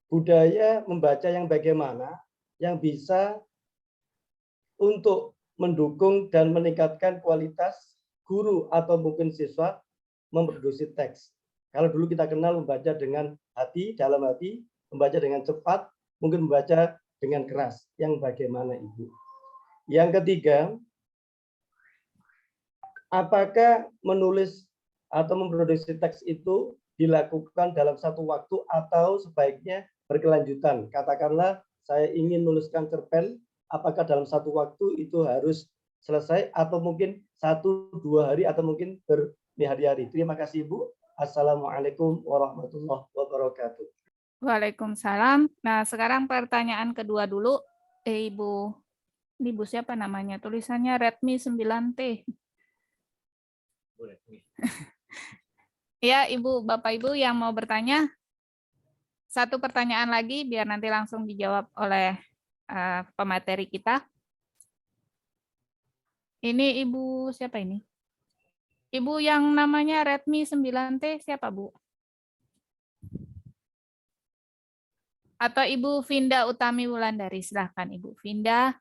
budaya membaca yang bagaimana yang bisa untuk mendukung dan meningkatkan kualitas guru atau mungkin siswa memproduksi teks. Kalau dulu kita kenal membaca dengan hati, dalam hati, membaca dengan cepat, mungkin membaca dengan keras. Yang bagaimana Ibu? Yang ketiga, apakah menulis atau memproduksi teks itu dilakukan dalam satu waktu atau sebaiknya berkelanjutan? Katakanlah saya ingin menuliskan cerpen, apakah dalam satu waktu itu harus selesai atau mungkin 1-2 hari atau mungkin berhari-hari? Terima kasih Ibu. Assalamualaikum warahmatullahi wabarakatuh. Waalaikumsalam. Nah, sekarang pertanyaan kedua dulu. Ibu, ini Ibu siapa namanya? Tulisannya Redmi 9T. Ya, Ibu, Bapak Ibu yang mau bertanya, 1 pertanyaan lagi biar nanti langsung dijawab oleh pemateri kita. Ini Ibu siapa ini? Ibu yang namanya Redmi 9T siapa, Bu? Atau Ibu Vinda Utami Wulandari, silahkan Ibu Vinda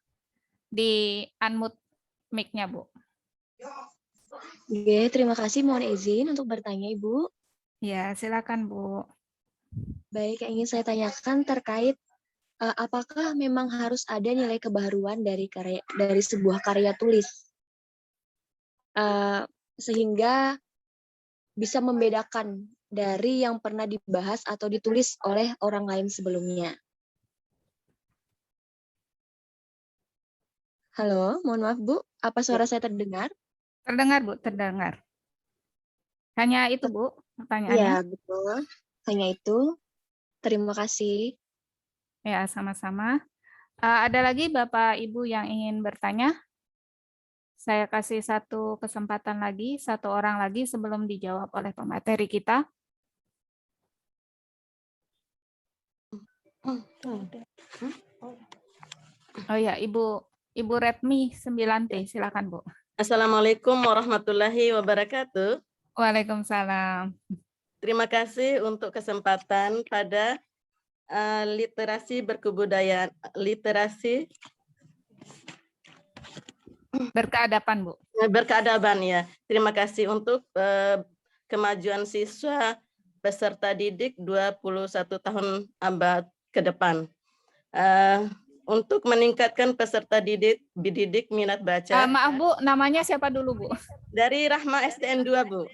di unmute mic-nya, Bu. Oke, terima kasih. Mohon izin untuk bertanya, Ibu. Ya, silakan, Bu. Baik, yang ingin saya tanyakan terkait apakah memang harus ada nilai kebaruan dari sebuah karya tulis sehingga bisa membedakan dari yang pernah dibahas atau ditulis oleh orang lain sebelumnya. Halo, mohon maaf Bu, apa suara saya terdengar? Terdengar Bu, terdengar. Hanya itu Bu pertanyaannya? Iya, betul. Hanya itu. Terima kasih. Ya, sama-sama. Ada lagi Bapak Ibu yang ingin bertanya? Saya kasih satu kesempatan lagi, satu orang lagi sebelum dijawab oleh pemateri kita. Oh ya, Ibu Retmi 9T, silakan Bu. Assalamualaikum warahmatullahi wabarakatuh. Waalaikumsalam. Terima kasih untuk kesempatan pada literasi berkebudayaan, literasi berkeadaban, Bu. Berkeadaban ya. Terima kasih untuk kemajuan siswa peserta didik 21 tahun abad ke depan. Untuk meningkatkan peserta didik minat baca. Maaf Bu, namanya siapa dulu Bu? Dari Rahma STN 2 Bu.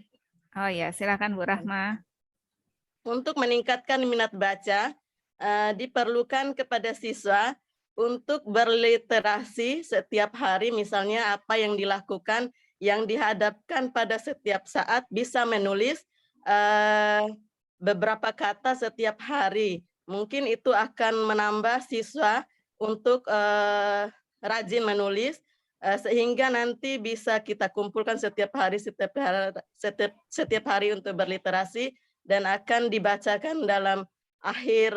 Oh ya, silakan Bu Rahma. Untuk meningkatkan minat baca, diperlukan kepada siswa untuk berliterasi setiap hari, misalnya apa yang dilakukan, yang dihadapkan pada setiap saat, bisa menulis beberapa kata setiap hari. Mungkin itu akan menambah siswa untuk rajin menulis, sehingga nanti bisa kita kumpulkan setiap hari untuk berliterasi, dan akan dibacakan dalam akhir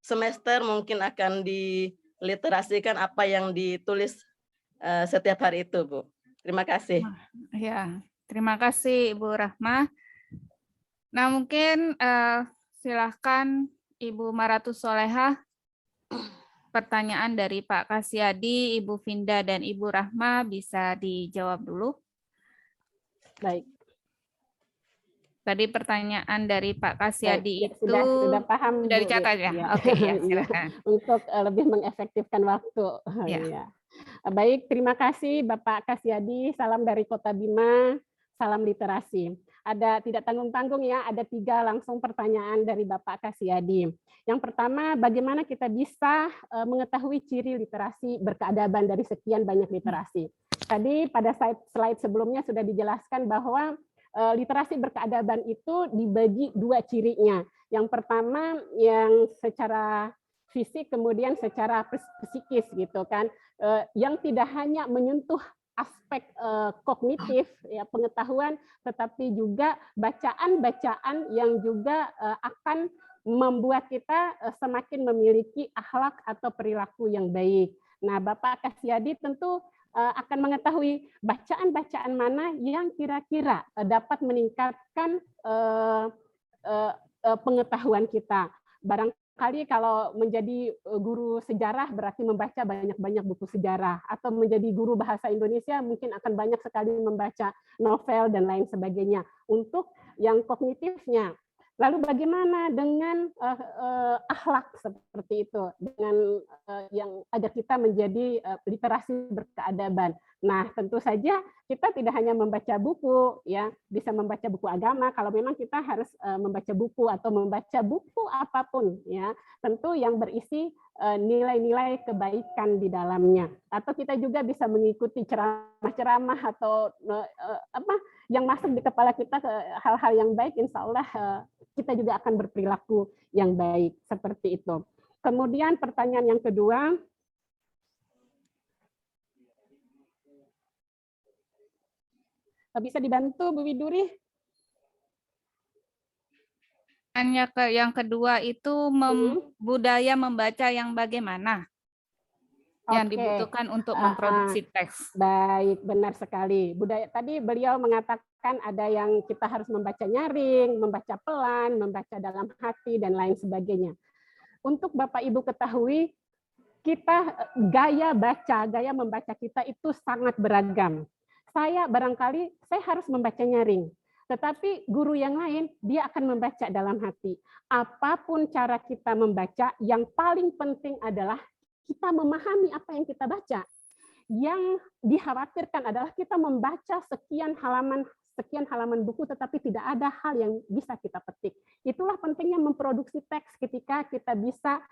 semester, mungkin akan diliterasikan apa yang ditulis setiap hari itu, Bu. Terima kasih. Ya, terima kasih Ibu Rahma. Nah, mungkin silahkan Ibu Maratus Solehah, pertanyaan dari Pak Kasyadi, Ibu Finda, dan Ibu Rahma bisa dijawab dulu. Baik. Tadi pertanyaan dari Pak Kasyadi itu sudah paham, sudah Bu, dicatat ya? ya. Oke, ya, silakan. Untuk lebih mengefektifkan waktu. Ya. Ya. Baik, terima kasih Bapak Kasyadi. Salam dari Kota Bima, salam literasi. Ada tidak tanggung-tanggung ya, ada 3 langsung pertanyaan dari Bapak Kasyadi. Yang pertama, bagaimana kita bisa mengetahui ciri literasi berkeadaban dari sekian banyak literasi? Tadi pada slide sebelumnya sudah dijelaskan bahwa literasi berkeadaban itu dibagi 2 cirinya. Yang pertama yang secara fisik, kemudian secara psikis gitu kan, yang tidak hanya menyentuh aspek kognitif ya, pengetahuan, tetapi juga bacaan-bacaan yang juga akan membuat kita semakin memiliki akhlak atau perilaku yang baik. Nah, Bapak Kasyadi tentu akan mengetahui bacaan-bacaan mana yang kira-kira dapat meningkatkan pengetahuan kita. Barangkali kalau menjadi guru sejarah berarti membaca banyak-banyak buku sejarah, atau menjadi guru bahasa Indonesia mungkin akan banyak sekali membaca novel dan lain sebagainya untuk yang kognitifnya. Lalu bagaimana dengan akhlak seperti itu, dengan yang agar kita menjadi literasi berkeadaban. Nah, tentu saja kita tidak hanya membaca buku, ya, bisa membaca buku agama. Kalau memang kita harus membaca buku atau membaca buku apapun, ya, tentu yang berisi nilai-nilai kebaikan di dalamnya. Atau kita juga bisa mengikuti ceramah-ceramah atau yang masuk di kepala kita hal-hal yang baik, insya Allah kita juga akan berperilaku yang baik seperti itu. Kemudian pertanyaan yang kedua, bisa dibantu Bu Widuri? Yang kedua itu budaya membaca yang bagaimana? Yang dibutuhkan untuk memproduksi teks. Baik, benar sekali. Budaya tadi beliau mengatakan ada yang kita harus membaca nyaring, membaca pelan, membaca dalam hati, dan lain sebagainya. Untuk Bapak Ibu ketahui, kita gaya membaca kita itu sangat beragam. Saya harus membaca nyaring, tetapi guru yang lain dia akan membaca dalam hati. Apapun cara kita membaca, yang paling penting adalah kita memahami apa yang kita baca. Yang dikhawatirkan adalah kita membaca sekian halaman sekian halaman buku tetapi tidak ada hal yang bisa kita petik. Itulah pentingnya memproduksi teks ketika kita bisa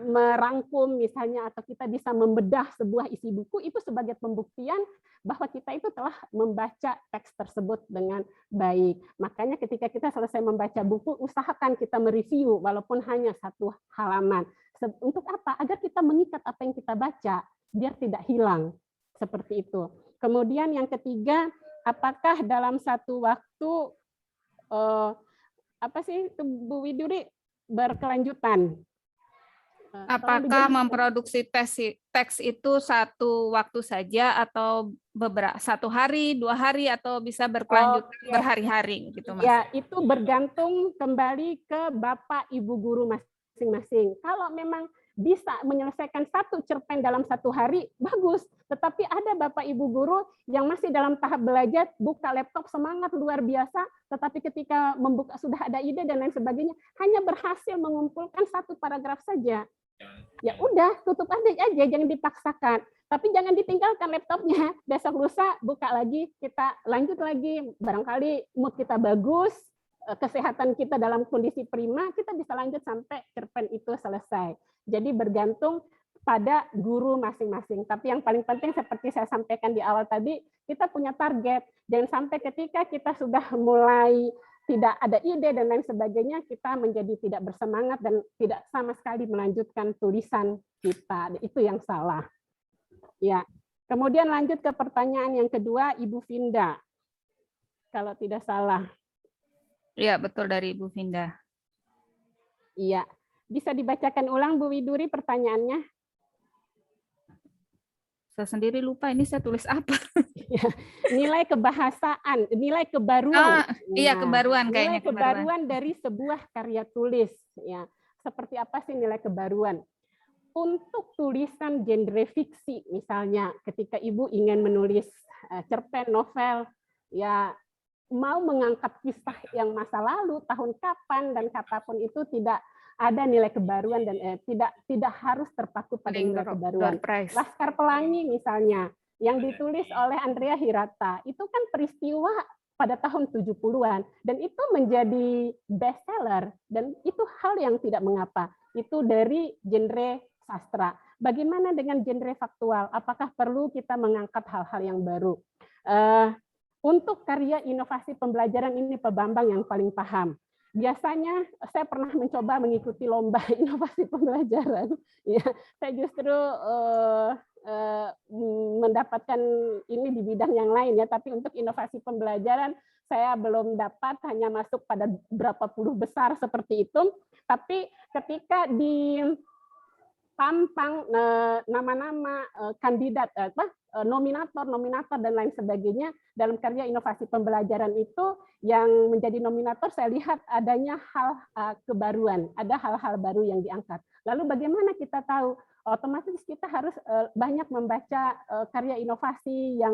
merangkum misalnya, atau kita bisa membedah sebuah isi buku, itu sebagai pembuktian bahwa kita itu telah membaca teks tersebut dengan baik. Makanya ketika kita selesai membaca buku, usahakan kita mereview walaupun hanya 1 halaman. Untuk apa? Agar kita mengikat apa yang kita baca, biar tidak hilang. Seperti itu. Kemudian yang ketiga, apakah dalam satu waktu, Bu Widuri, berkelanjutan? Apakah memproduksi teks itu satu waktu saja atau beberapa 1 hari, 2 hari, atau bisa berkelanjutan berhari-hari gitu, Mas? Ya, itu bergantung kembali ke Bapak Ibu guru masing-masing. Kalau memang bisa menyelesaikan 1 cerpen dalam 1 hari, bagus. Tetapi ada Bapak Ibu guru yang masih dalam tahap belajar, buka laptop semangat luar biasa, tetapi ketika membuka sudah ada ide dan lain sebagainya, hanya berhasil mengumpulkan 1 paragraf saja. Ya udah, tutup aja, jangan dipaksakan. Tapi jangan ditinggalkan laptopnya. Besok lusa buka lagi, kita lanjut lagi. Barangkali mood kita bagus, kesehatan kita dalam kondisi prima, kita bisa lanjut sampai cerpen itu selesai. Jadi bergantung pada guru masing-masing. Tapi yang paling penting seperti saya sampaikan di awal tadi, kita punya target. Jangan sampai ketika kita sudah mulai tidak ada ide dan lain sebagainya, kita menjadi tidak bersemangat dan tidak sama sekali melanjutkan tulisan kita. Itu yang salah. Ya. Kemudian lanjut ke pertanyaan yang kedua, Ibu Vinda. Kalau tidak salah. Iya, betul, dari Ibu Vinda. Iya. Bisa dibacakan ulang, Bu Widuri, pertanyaannya? Saya sendiri lupa ini saya tulis apa. Nilai kebahasaan, nilai kebaruan. Iya, kebaruan kayaknya. Nilai kebaruan dari sebuah karya tulis. Ya, seperti apa sih nilai kebaruan? Untuk tulisan genre fiksi, misalnya, ketika Ibu ingin menulis cerpen, novel, ya mau mengangkat kisah yang masa lalu, tahun kapan dan kapanpun itu tidak ada nilai kebaruan dan tidak harus terpaku pada nilai kebaruan. Laskar Pelangi misalnya, yang ditulis oleh Andrea Hirata, itu kan peristiwa pada tahun 70-an, dan itu menjadi bestseller, dan itu hal yang tidak mengapa. Itu dari genre sastra. Bagaimana dengan genre faktual? Apakah perlu kita mengangkat hal-hal yang baru? Untuk karya inovasi pembelajaran ini Pak Bambang yang paling paham. Biasanya saya pernah mencoba mengikuti lomba inovasi pembelajaran. Ya, saya justru mendapatkan ini di bidang yang lain ya, tapi untuk inovasi pembelajaran saya belum dapat, hanya masuk pada berapa puluh besar seperti itu. Tapi ketika di tampang nama-nama kandidat nominator dan lain sebagainya dalam karya inovasi pembelajaran itu, yang menjadi nominator saya lihat adanya hal kebaruan, ada hal-hal baru yang diangkat. Lalu bagaimana kita tahu? Otomatis kita harus banyak membaca karya inovasi yang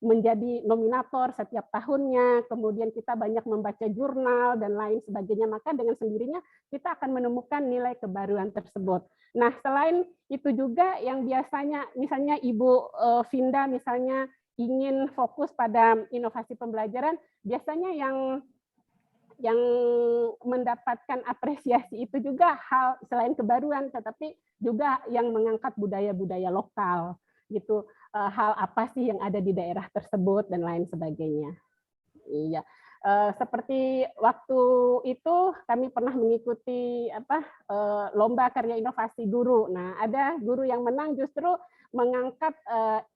menjadi nominator setiap tahunnya, kemudian kita banyak membaca jurnal dan lain sebagainya, maka dengan sendirinya kita akan menemukan nilai kebaruan tersebut. Nah, selain itu juga yang biasanya, misalnya Ibu Vinda misalnya ingin fokus pada inovasi pembelajaran, biasanya yang mendapatkan apresiasi itu juga hal selain kebaruan, tetapi juga yang mengangkat budaya-budaya lokal, gitu. Hal apa sih yang ada di daerah tersebut dan lain sebagainya. Iya, seperti waktu itu kami pernah mengikuti lomba karya inovasi guru. Nah, ada guru yang menang justru mengangkat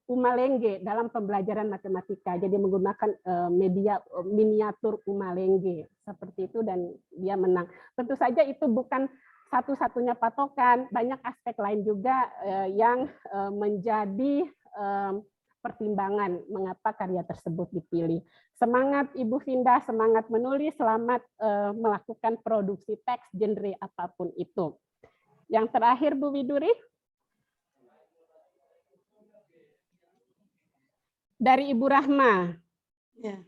Umalenge dalam pembelajaran matematika. Jadi menggunakan media miniatur Umalenge seperti itu, dan dia menang. Tentu saja itu bukan satu-satunya patokan, banyak aspek lain juga yang menjadi pertimbangan mengapa karya tersebut dipilih. Semangat Ibu Vinda, semangat menulis, selamat melakukan produksi teks genre apapun itu. Yang terakhir Bu Widuri. Dari Ibu Rahma. Ya.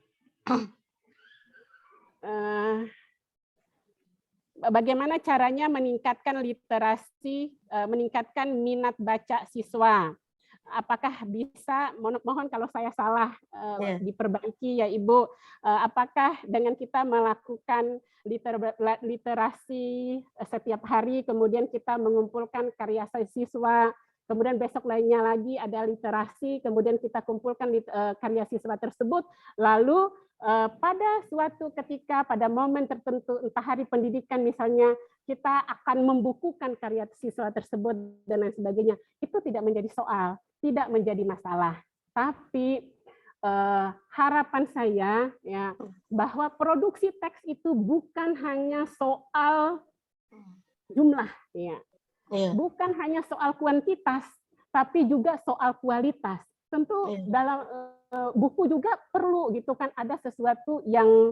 Bagaimana caranya meningkatkan literasi, meningkatkan minat baca siswa? apakah bisa, mohon kalau saya salah diperbaiki ya Ibu, apakah dengan kita melakukan literasi setiap hari, kemudian kita mengumpulkan karya siswa, kemudian besok lainnya lagi ada literasi, kemudian kita kumpulkan karya siswa tersebut, lalu pada suatu ketika, pada momen tertentu, entah hari pendidikan misalnya, kita akan membukukan karya siswa tersebut dan lain sebagainya. Itu tidak menjadi soal, tidak menjadi masalah. Tapi harapan saya ya bahwa produksi teks itu bukan hanya soal jumlah, ya, bukan hanya soal kuantitas, tapi juga soal kualitas. Tentu dalam buku juga perlu gitu kan, ada sesuatu yang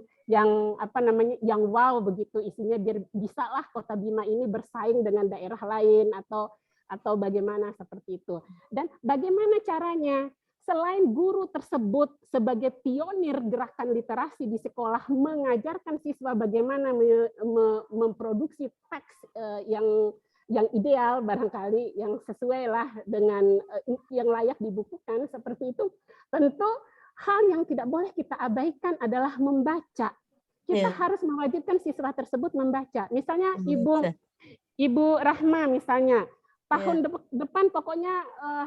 apa namanya, yang wow begitu isinya, biar bisalah Kota Bima ini bersaing dengan daerah lain atau bagaimana seperti itu. Dan bagaimana caranya selain guru tersebut sebagai pionir gerakan literasi di sekolah mengajarkan siswa bagaimana memproduksi teks yang ideal, barangkali yang sesuai lah dengan yang layak dibukukan seperti itu. Tentu hal yang tidak boleh kita abaikan adalah membaca. Kita harus mewajibkan siswa tersebut membaca. Misalnya Ibu Rahma misalnya, tahun depan pokoknya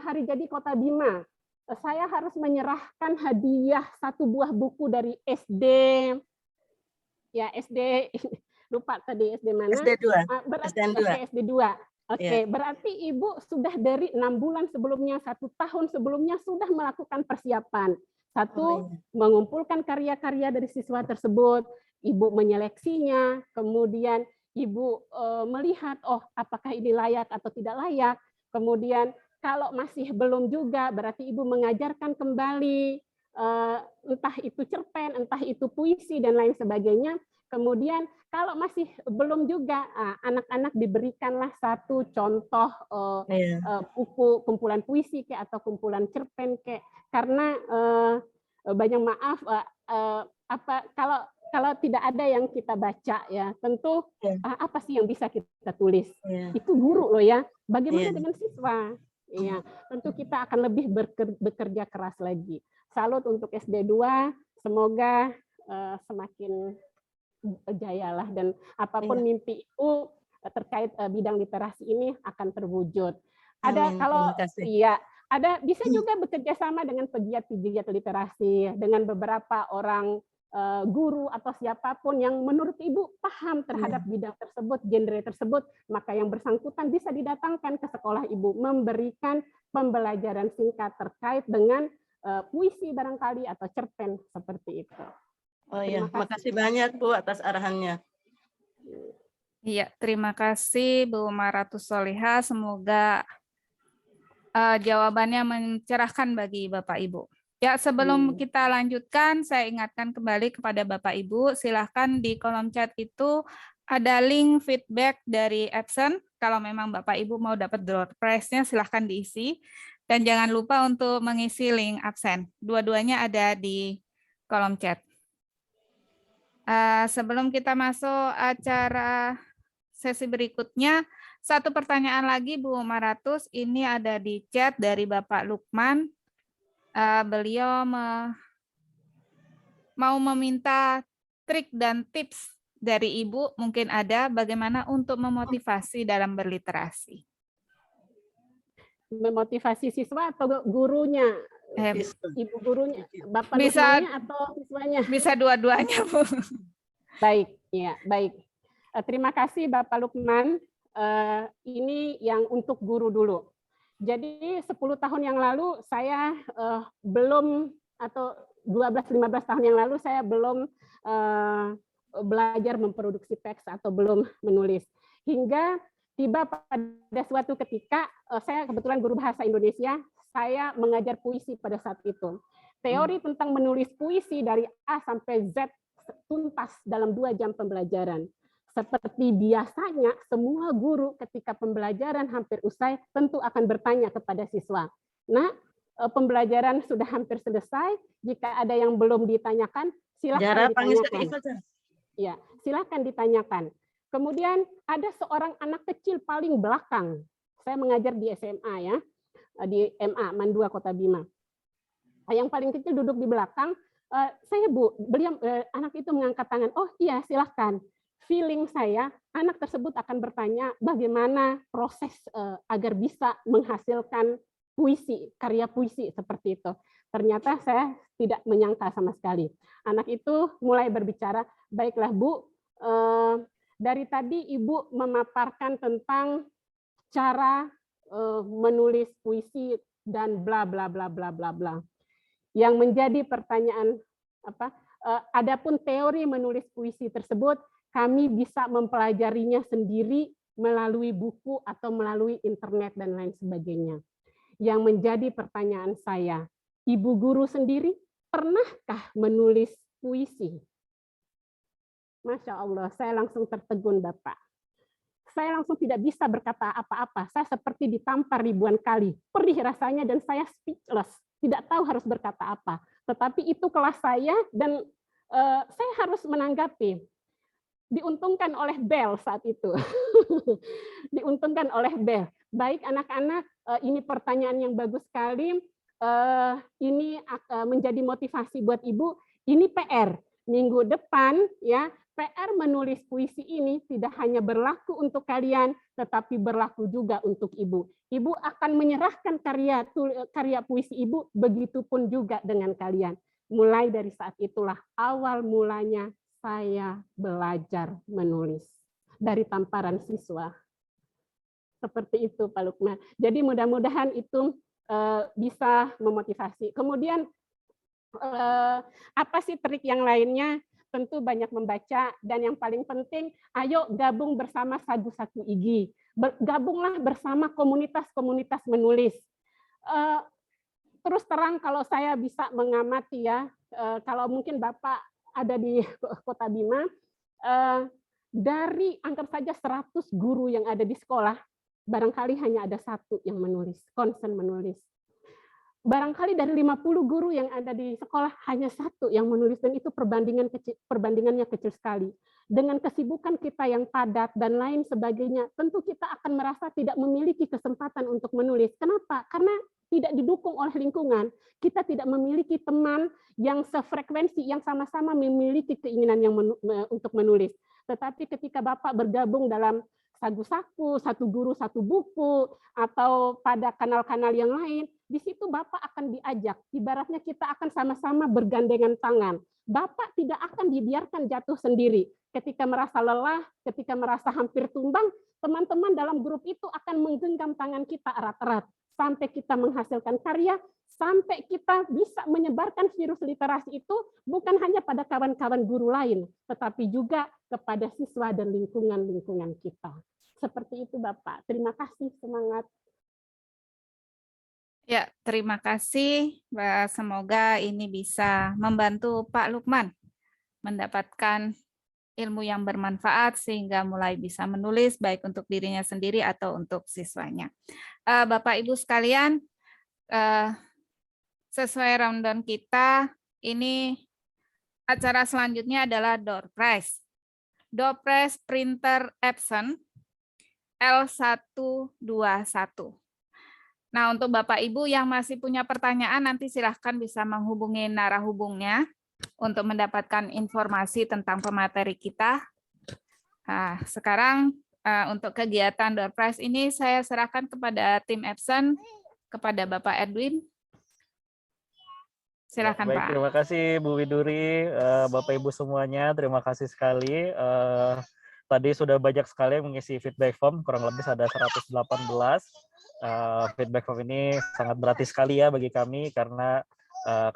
hari jadi Kota Bima, saya harus menyerahkan hadiah 1 buah buku dari SD, ya SD, lupa tadi SD mana? SD 2. SD 2. Oke, berarti Ibu sudah dari 6 bulan sebelumnya, 1 tahun sebelumnya sudah melakukan persiapan. Satu, mengumpulkan karya-karya dari siswa tersebut, Ibu menyeleksinya, kemudian Ibu melihat, oh apakah ini layak atau tidak layak, kemudian kalau masih belum juga, berarti Ibu mengajarkan kembali, entah itu cerpen, entah itu puisi, dan lain sebagainya. Kemudian kalau masih belum juga, anak-anak diberikanlah satu contoh buku kumpulan puisi atau kumpulan cerpen karena banyak maaf kalau tidak ada yang kita baca ya, tentu apa sih yang bisa kita tulis? Itu guru loh ya. Bagaimana dengan siswa? Ya, tentu kita akan lebih bekerja keras lagi. Salut untuk SD 2, semoga semakin jayalah, dan apapun mimpi itu terkait bidang literasi ini akan terwujud. Ada ada bisa juga bekerja sama dengan pegiat-pegiat literasi, dengan beberapa orang guru atau siapapun yang menurut Ibu paham terhadap bidang tersebut, genre tersebut, maka yang bersangkutan bisa didatangkan ke sekolah Ibu, memberikan pembelajaran singkat terkait dengan puisi barangkali atau cerpen seperti itu. Oh iya, terima kasih banyak Bu atas arahannya. Iya, terima kasih Bu Maratus Solihah. Semoga jawabannya mencerahkan bagi Bapak Ibu. Ya, sebelum kita lanjutkan, saya ingatkan kembali kepada Bapak Ibu, silahkan di kolom chat itu ada link feedback dari Epson. Kalau memang Bapak Ibu mau dapat door prize-nya, silahkan diisi. Dan jangan lupa untuk mengisi link absen. Dua-duanya ada di kolom chat. Sebelum kita masuk acara sesi berikutnya, satu pertanyaan lagi Bu Maratus, ini ada di chat dari Bapak Lukman. Beliau mau meminta trik dan tips dari Ibu, mungkin ada bagaimana untuk memotivasi dalam berliterasi. Memotivasi siswa atau gurunya? Ibu gurunya, Bapak Lukmannya atau siswanya? Bisa dua-duanya, Bu. Baik, ya, baik. Terima kasih Bapak Lukman. Ini yang untuk guru dulu. Jadi 10 tahun yang lalu saya belum, atau 12-15 tahun yang lalu saya belum belajar memproduksi teks atau belum menulis. Hingga tiba pada suatu ketika, saya kebetulan guru bahasa Indonesia, saya mengajar puisi pada saat itu. Teori tentang menulis puisi dari A sampai Z tuntas dalam 2 jam pembelajaran. Seperti biasanya, semua guru ketika pembelajaran hampir usai tentu akan bertanya kepada siswa. Nah, pembelajaran sudah hampir selesai. Jika ada yang belum ditanyakan, silakan ditanyakan. Ya, silakan ditanyakan. Kemudian ada seorang anak kecil paling belakang. Saya mengajar di SMA ya. di MA Mandua Kota Bima. Yang paling kecil duduk di belakang. Saya Bu, beliau anak itu mengangkat tangan. Oh iya, silahkan. Feeling saya anak tersebut akan bertanya bagaimana proses agar bisa menghasilkan puisi, karya puisi seperti itu. Ternyata saya tidak menyangka sama sekali. Anak itu mulai berbicara, baiklah Bu, dari tadi Ibu memaparkan tentang cara menulis puisi dan bla bla bla bla bla bla. Yang menjadi pertanyaan adapun teori menulis puisi tersebut kami bisa mempelajarinya sendiri melalui buku atau melalui internet dan lain sebagainya. Yang menjadi pertanyaan saya, Ibu guru sendiri pernahkah menulis puisi? Masya Allah, saya langsung tertegun Bapak. Saya langsung tidak bisa berkata apa-apa. Saya seperti ditampar ribuan kali. Perih rasanya dan saya speechless. Tidak tahu harus berkata apa. Tetapi itu kelas saya dan saya harus menanggapi. Diuntungkan oleh bel saat itu. Diuntungkan oleh bel. Baik anak-anak, ini pertanyaan yang bagus sekali. Ini menjadi motivasi buat Ibu. Ini PR. Minggu depan ya, PR menulis puisi ini tidak hanya berlaku untuk kalian, tetapi berlaku juga untuk Ibu. Ibu akan menyerahkan karya puisi Ibu, begitupun juga dengan kalian. Mulai dari saat itulah awal mulanya saya belajar menulis dari tamparan siswa. Seperti itu Pak Lukman. Jadi mudah-mudahan itu bisa memotivasi. Kemudian apa sih trik yang lainnya? Tentu banyak membaca, dan yang paling penting, ayo gabung bersama Sagu-Sagu Igi. Gabunglah bersama komunitas-komunitas menulis. Terus terang kalau saya bisa mengamati ya, kalau mungkin Bapak ada di Kota Bima, dari anggap saja 100 guru yang ada di sekolah, barangkali hanya ada 1 yang menulis, concern menulis. Barangkali dari 50 guru yang ada di sekolah hanya 1 yang menulis, dan itu perbandingannya kecil sekali. Dengan kesibukan kita yang padat dan lain sebagainya, tentu kita akan merasa tidak memiliki kesempatan untuk menulis. Kenapa? Karena tidak didukung oleh lingkungan. Kita tidak memiliki teman yang sefrekuensi, yang sama-sama memiliki keinginan yang untuk menulis. Tetapi ketika Bapak bergabung dalam Sagu-Saku, satu guru satu buku, atau pada kanal-kanal yang lain, di situ Bapak akan diajak. Ibaratnya kita akan sama-sama bergandengan tangan. Bapak tidak akan dibiarkan jatuh sendiri. Ketika merasa lelah, ketika merasa hampir tumbang, teman-teman dalam grup itu akan menggenggam tangan kita erat-erat. Sampai kita menghasilkan karya, sampai kita bisa menyebarkan virus literasi itu bukan hanya pada kawan-kawan guru lain, tetapi juga kepada siswa dan lingkungan-lingkungan kita. Seperti itu Bapak. Terima kasih, semangat. Ya, terima kasih. Semoga ini bisa membantu Pak Lukman mendapatkan ilmu yang bermanfaat sehingga mulai bisa menulis baik untuk dirinya sendiri atau untuk siswanya. Bapak Ibu sekalian, sesuai rundown kita, ini acara selanjutnya adalah door prize. Door prize printer Epson L121. Nah, untuk Bapak Ibu yang masih punya pertanyaan, nanti silahkan bisa menghubungi narahubungnya untuk mendapatkan informasi tentang pemateri kita. Nah, sekarang untuk kegiatan door prize ini saya serahkan kepada tim Epson, kepada Bapak Edwin. Silakan Baik, Pak. terima kasih Bu Widuri, Bapak Ibu semuanya, terima kasih sekali. Tadi sudah banyak sekali yang mengisi feedback form, kurang lebih ada 118. Feedback form ini sangat berarti sekali ya bagi kami, karena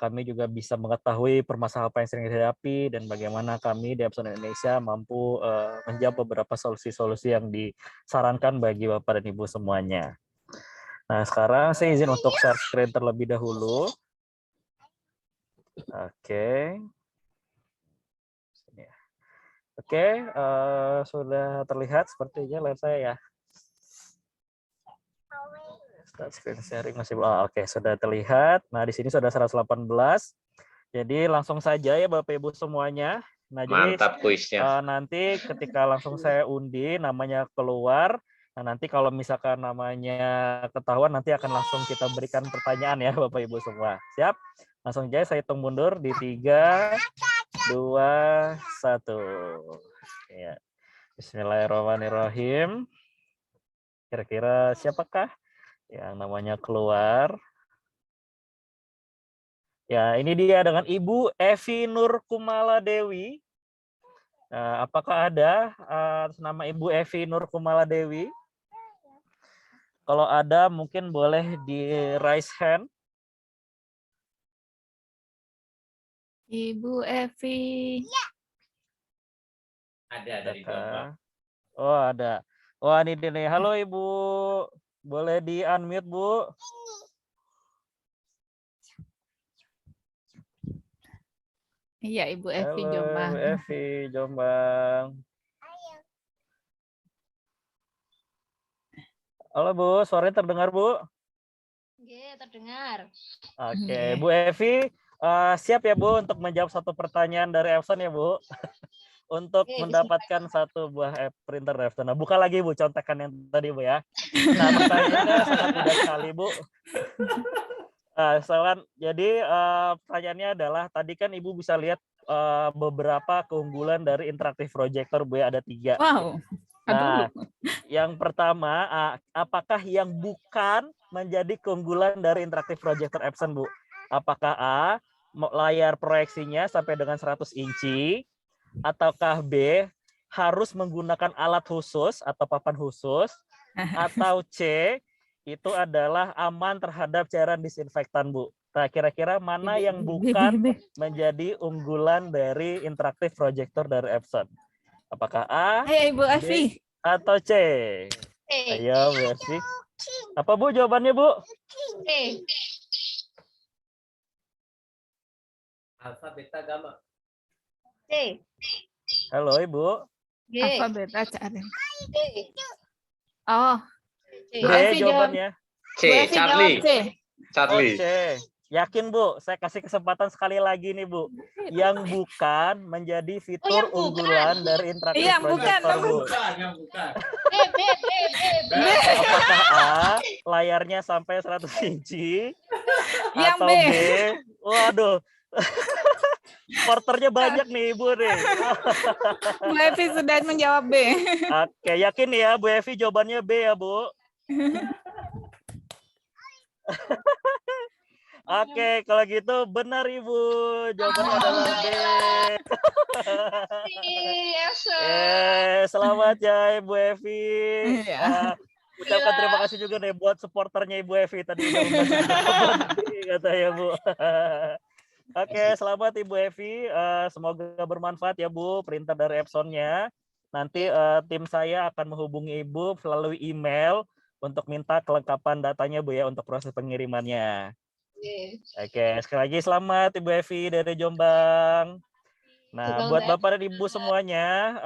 kami juga bisa mengetahui permasalahan apa yang sering dihadapi dan bagaimana kami di Epson Indonesia mampu menjawab beberapa solusi-solusi yang disarankan bagi Bapak dan Ibu semuanya. Nah, sekarang saya izin untuk share screen terlebih dahulu. Oke. Oke, sudah terlihat sepertinya lihat saya ya. Start screen sharing masih oke, sudah terlihat. Nah, di sini sudah 118. Jadi langsung saja ya Bapak Ibu semuanya. Nah, mantap jadi kuisnya. nanti ketika langsung saya undi namanya keluar, Nah, nanti kalau misalkan namanya ketahuan, nanti akan langsung kita berikan pertanyaan ya Bapak Ibu semua. Siap? Langsung aja saya hitung mundur di 3, 2, 1. Ya. Bismillahirrahmanirrahim. Kira-kira siapakah yang namanya keluar? Ya, ini dia dengan Ibu Evi Nur Kumala Dewi. Nah, apakah ada nama Ibu Evi Nur Kumala Dewi? Kalau ada, mungkin boleh di raise hand. Ibu Evi. Ada dari Jombang. Oh, ada. Wah, ini dia nih. Halo Ibu. Boleh di unmute, Bu? Iya, Ibu Evi Halo, Jombang. Ibu Evi Jombang. Halo Bu, suaranya terdengar Bu? Oke, terdengar. Oke, Bu Evi, siap ya Bu untuk menjawab satu pertanyaan dari Epson ya Bu? Untuk Oke, mendapatkan satu buah printer Epson. Nah, buka lagi Bu, contekan yang tadi Bu ya. Nah, pertanyaannya sangat mudah sekali Bu. Jadi pertanyaannya adalah, tadi kan Ibu bisa lihat beberapa keunggulan dari interaktif projector Bu ya, ada 3. Wow. Nah, yang pertama, apakah yang bukan menjadi keunggulan dari interaktif projector Epson, Bu? Apakah A, layar proyeksinya sampai dengan 100 inci, ataukah B, harus menggunakan alat khusus atau papan khusus, atau C, itu adalah aman terhadap cairan disinfektan, Bu? Nah, kira-kira mana yang bukan menjadi unggulan dari interaktif projector dari Epson? Apakah A, Ayo Ibu Evi, B, atau C? Ayo Bu Evi. Apa Bu jawabannya Bu? Alfa, beta, gamma. C. Halo Ibu. Alfa beta cari. Oh. B jawabannya. C, Charlie. Oh, Charlie. C. Yakin Bu? Saya kasih kesempatan sekali lagi nih Bu. Yang bukan menjadi fitur unggulan dari interaktif projector Bu. Yang bukan. Apakah A, layarnya sampai 100 inci? Yang atau B. B? Waduh. Porternya banyak nih Ibu nih. Bu Evi sudah menjawab B. Oke, yakin ya Bu Evi jawabannya B ya Bu? Oke, kalau gitu benar Ibu. Jawabannya adalah B. Selamat ya Ibu Evi. Ucapkan terima kasih juga nih buat supporternya Ibu Evi tadi udah membantu jawaban katanya Bu. Oke, selamat Ibu Evi. Semoga bermanfaat ya Bu printer dari Epson-nya. Nanti tim saya akan menghubungi Ibu melalui email untuk minta kelengkapan datanya Bu ya untuk proses pengirimannya. Oke, sekali lagi selamat Ibu Evi dari Jombang. Nah, buat Bapak dan Ibu semuanya,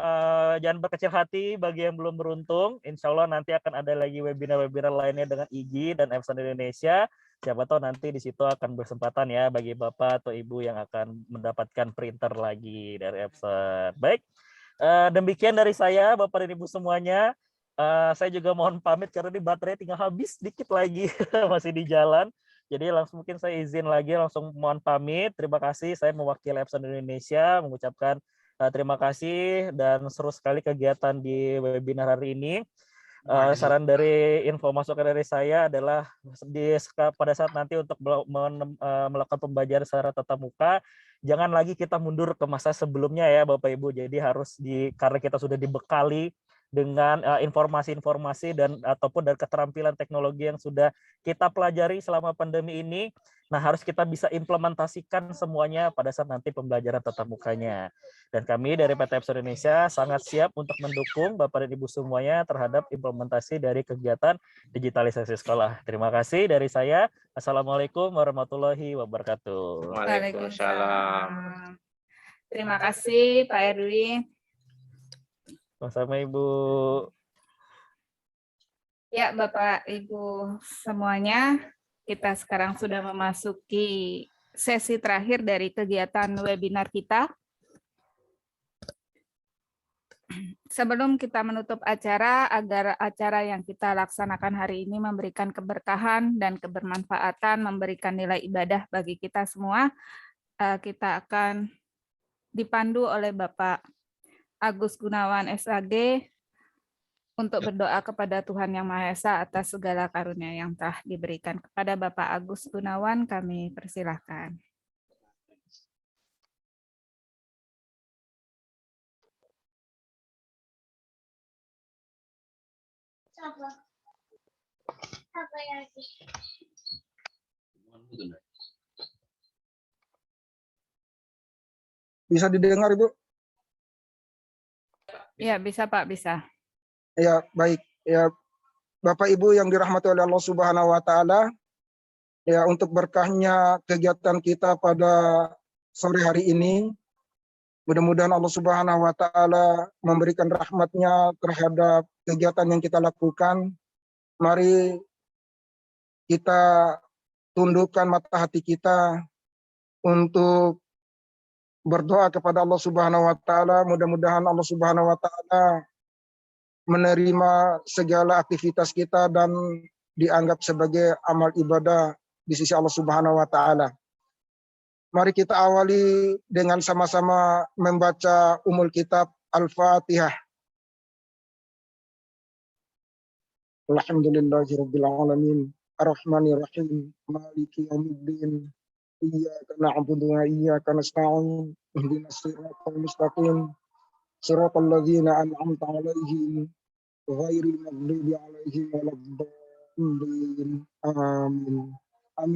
jangan berkecil hati bagi yang belum beruntung. Insya Allah nanti akan ada lagi webinar-webinar lainnya dengan IGI dan Epson Indonesia. Siapa tahu nanti di situ akan bersempatan ya bagi Bapak atau Ibu yang akan mendapatkan printer lagi dari Epson. Baik, demikian dari saya Bapak dan Ibu semuanya. Saya juga mohon pamit karena ini baterai tinggal habis sedikit lagi, masih di jalan. Jadi langsung mungkin saya izin lagi, langsung mohon pamit. Terima kasih, saya mewakili Epson Indonesia mengucapkan terima kasih dan seru sekali kegiatan di webinar hari ini. Saran dari info masukan dari saya adalah pada saat nanti untuk melakukan pembelajaran secara tatap muka, jangan lagi kita mundur ke masa sebelumnya ya Bapak Ibu. Jadi harus karena kita sudah dibekali dengan informasi-informasi dan ataupun dari keterampilan teknologi yang sudah kita pelajari selama pandemi ini. Nah, harus kita bisa implementasikan semuanya pada saat nanti pembelajaran tatap mukanya. Dan kami dari PT Epson Indonesia sangat siap untuk mendukung Bapak dan Ibu semuanya terhadap implementasi dari kegiatan digitalisasi sekolah. Terima kasih dari saya. Assalamualaikum warahmatullahi wabarakatuh. Waalaikumsalam. Terima kasih Pak Erwin. Sama-sama Ibu. Ya, Bapak Ibu semuanya, kita sekarang sudah memasuki sesi terakhir dari kegiatan webinar kita. Sebelum kita menutup acara, agar acara yang kita laksanakan hari ini memberikan keberkahan dan kebermanfaatan, memberikan nilai ibadah bagi kita semua, kita akan dipandu oleh Bapak Agus Gunawan SAG untuk berdoa kepada Tuhan Yang Maha Esa atas segala karunia yang telah diberikan. Kepada Bapak Agus Gunawan kami persilahkan. Bisa didengar, Ibu? Ya, bisa Pak, bisa. Ya, baik. Ya, Bapak Ibu yang dirahmati oleh Allah Subhanahu wa taala, ya untuk berkahnya kegiatan kita pada sore hari ini, mudah-mudahan Allah Subhanahu wa taala memberikan rahmat-Nya terhadap kegiatan yang kita lakukan. Mari kita tundukkan mata hati kita untuk berdoa kepada Allah Subhanahu wa taala. Mudah-mudahan Allah Subhanahu wa taala menerima segala aktivitas kita dan dianggap sebagai amal ibadah di sisi Allah Subhanahu wa taala. Mari kita awali dengan sama-sama membaca umul kitab Al-Fatihah. Alhamdulillahirabbil alamin, arrahmanirrahim, maliki yaumiddin, iyyaka na'budu wa iyyaka nasta'in, ihdinas siratal mustaqim, siratal ladzina an'amta 'alaihim ghairil maghdubi 'alaihim waladdallin. Amin. Amin.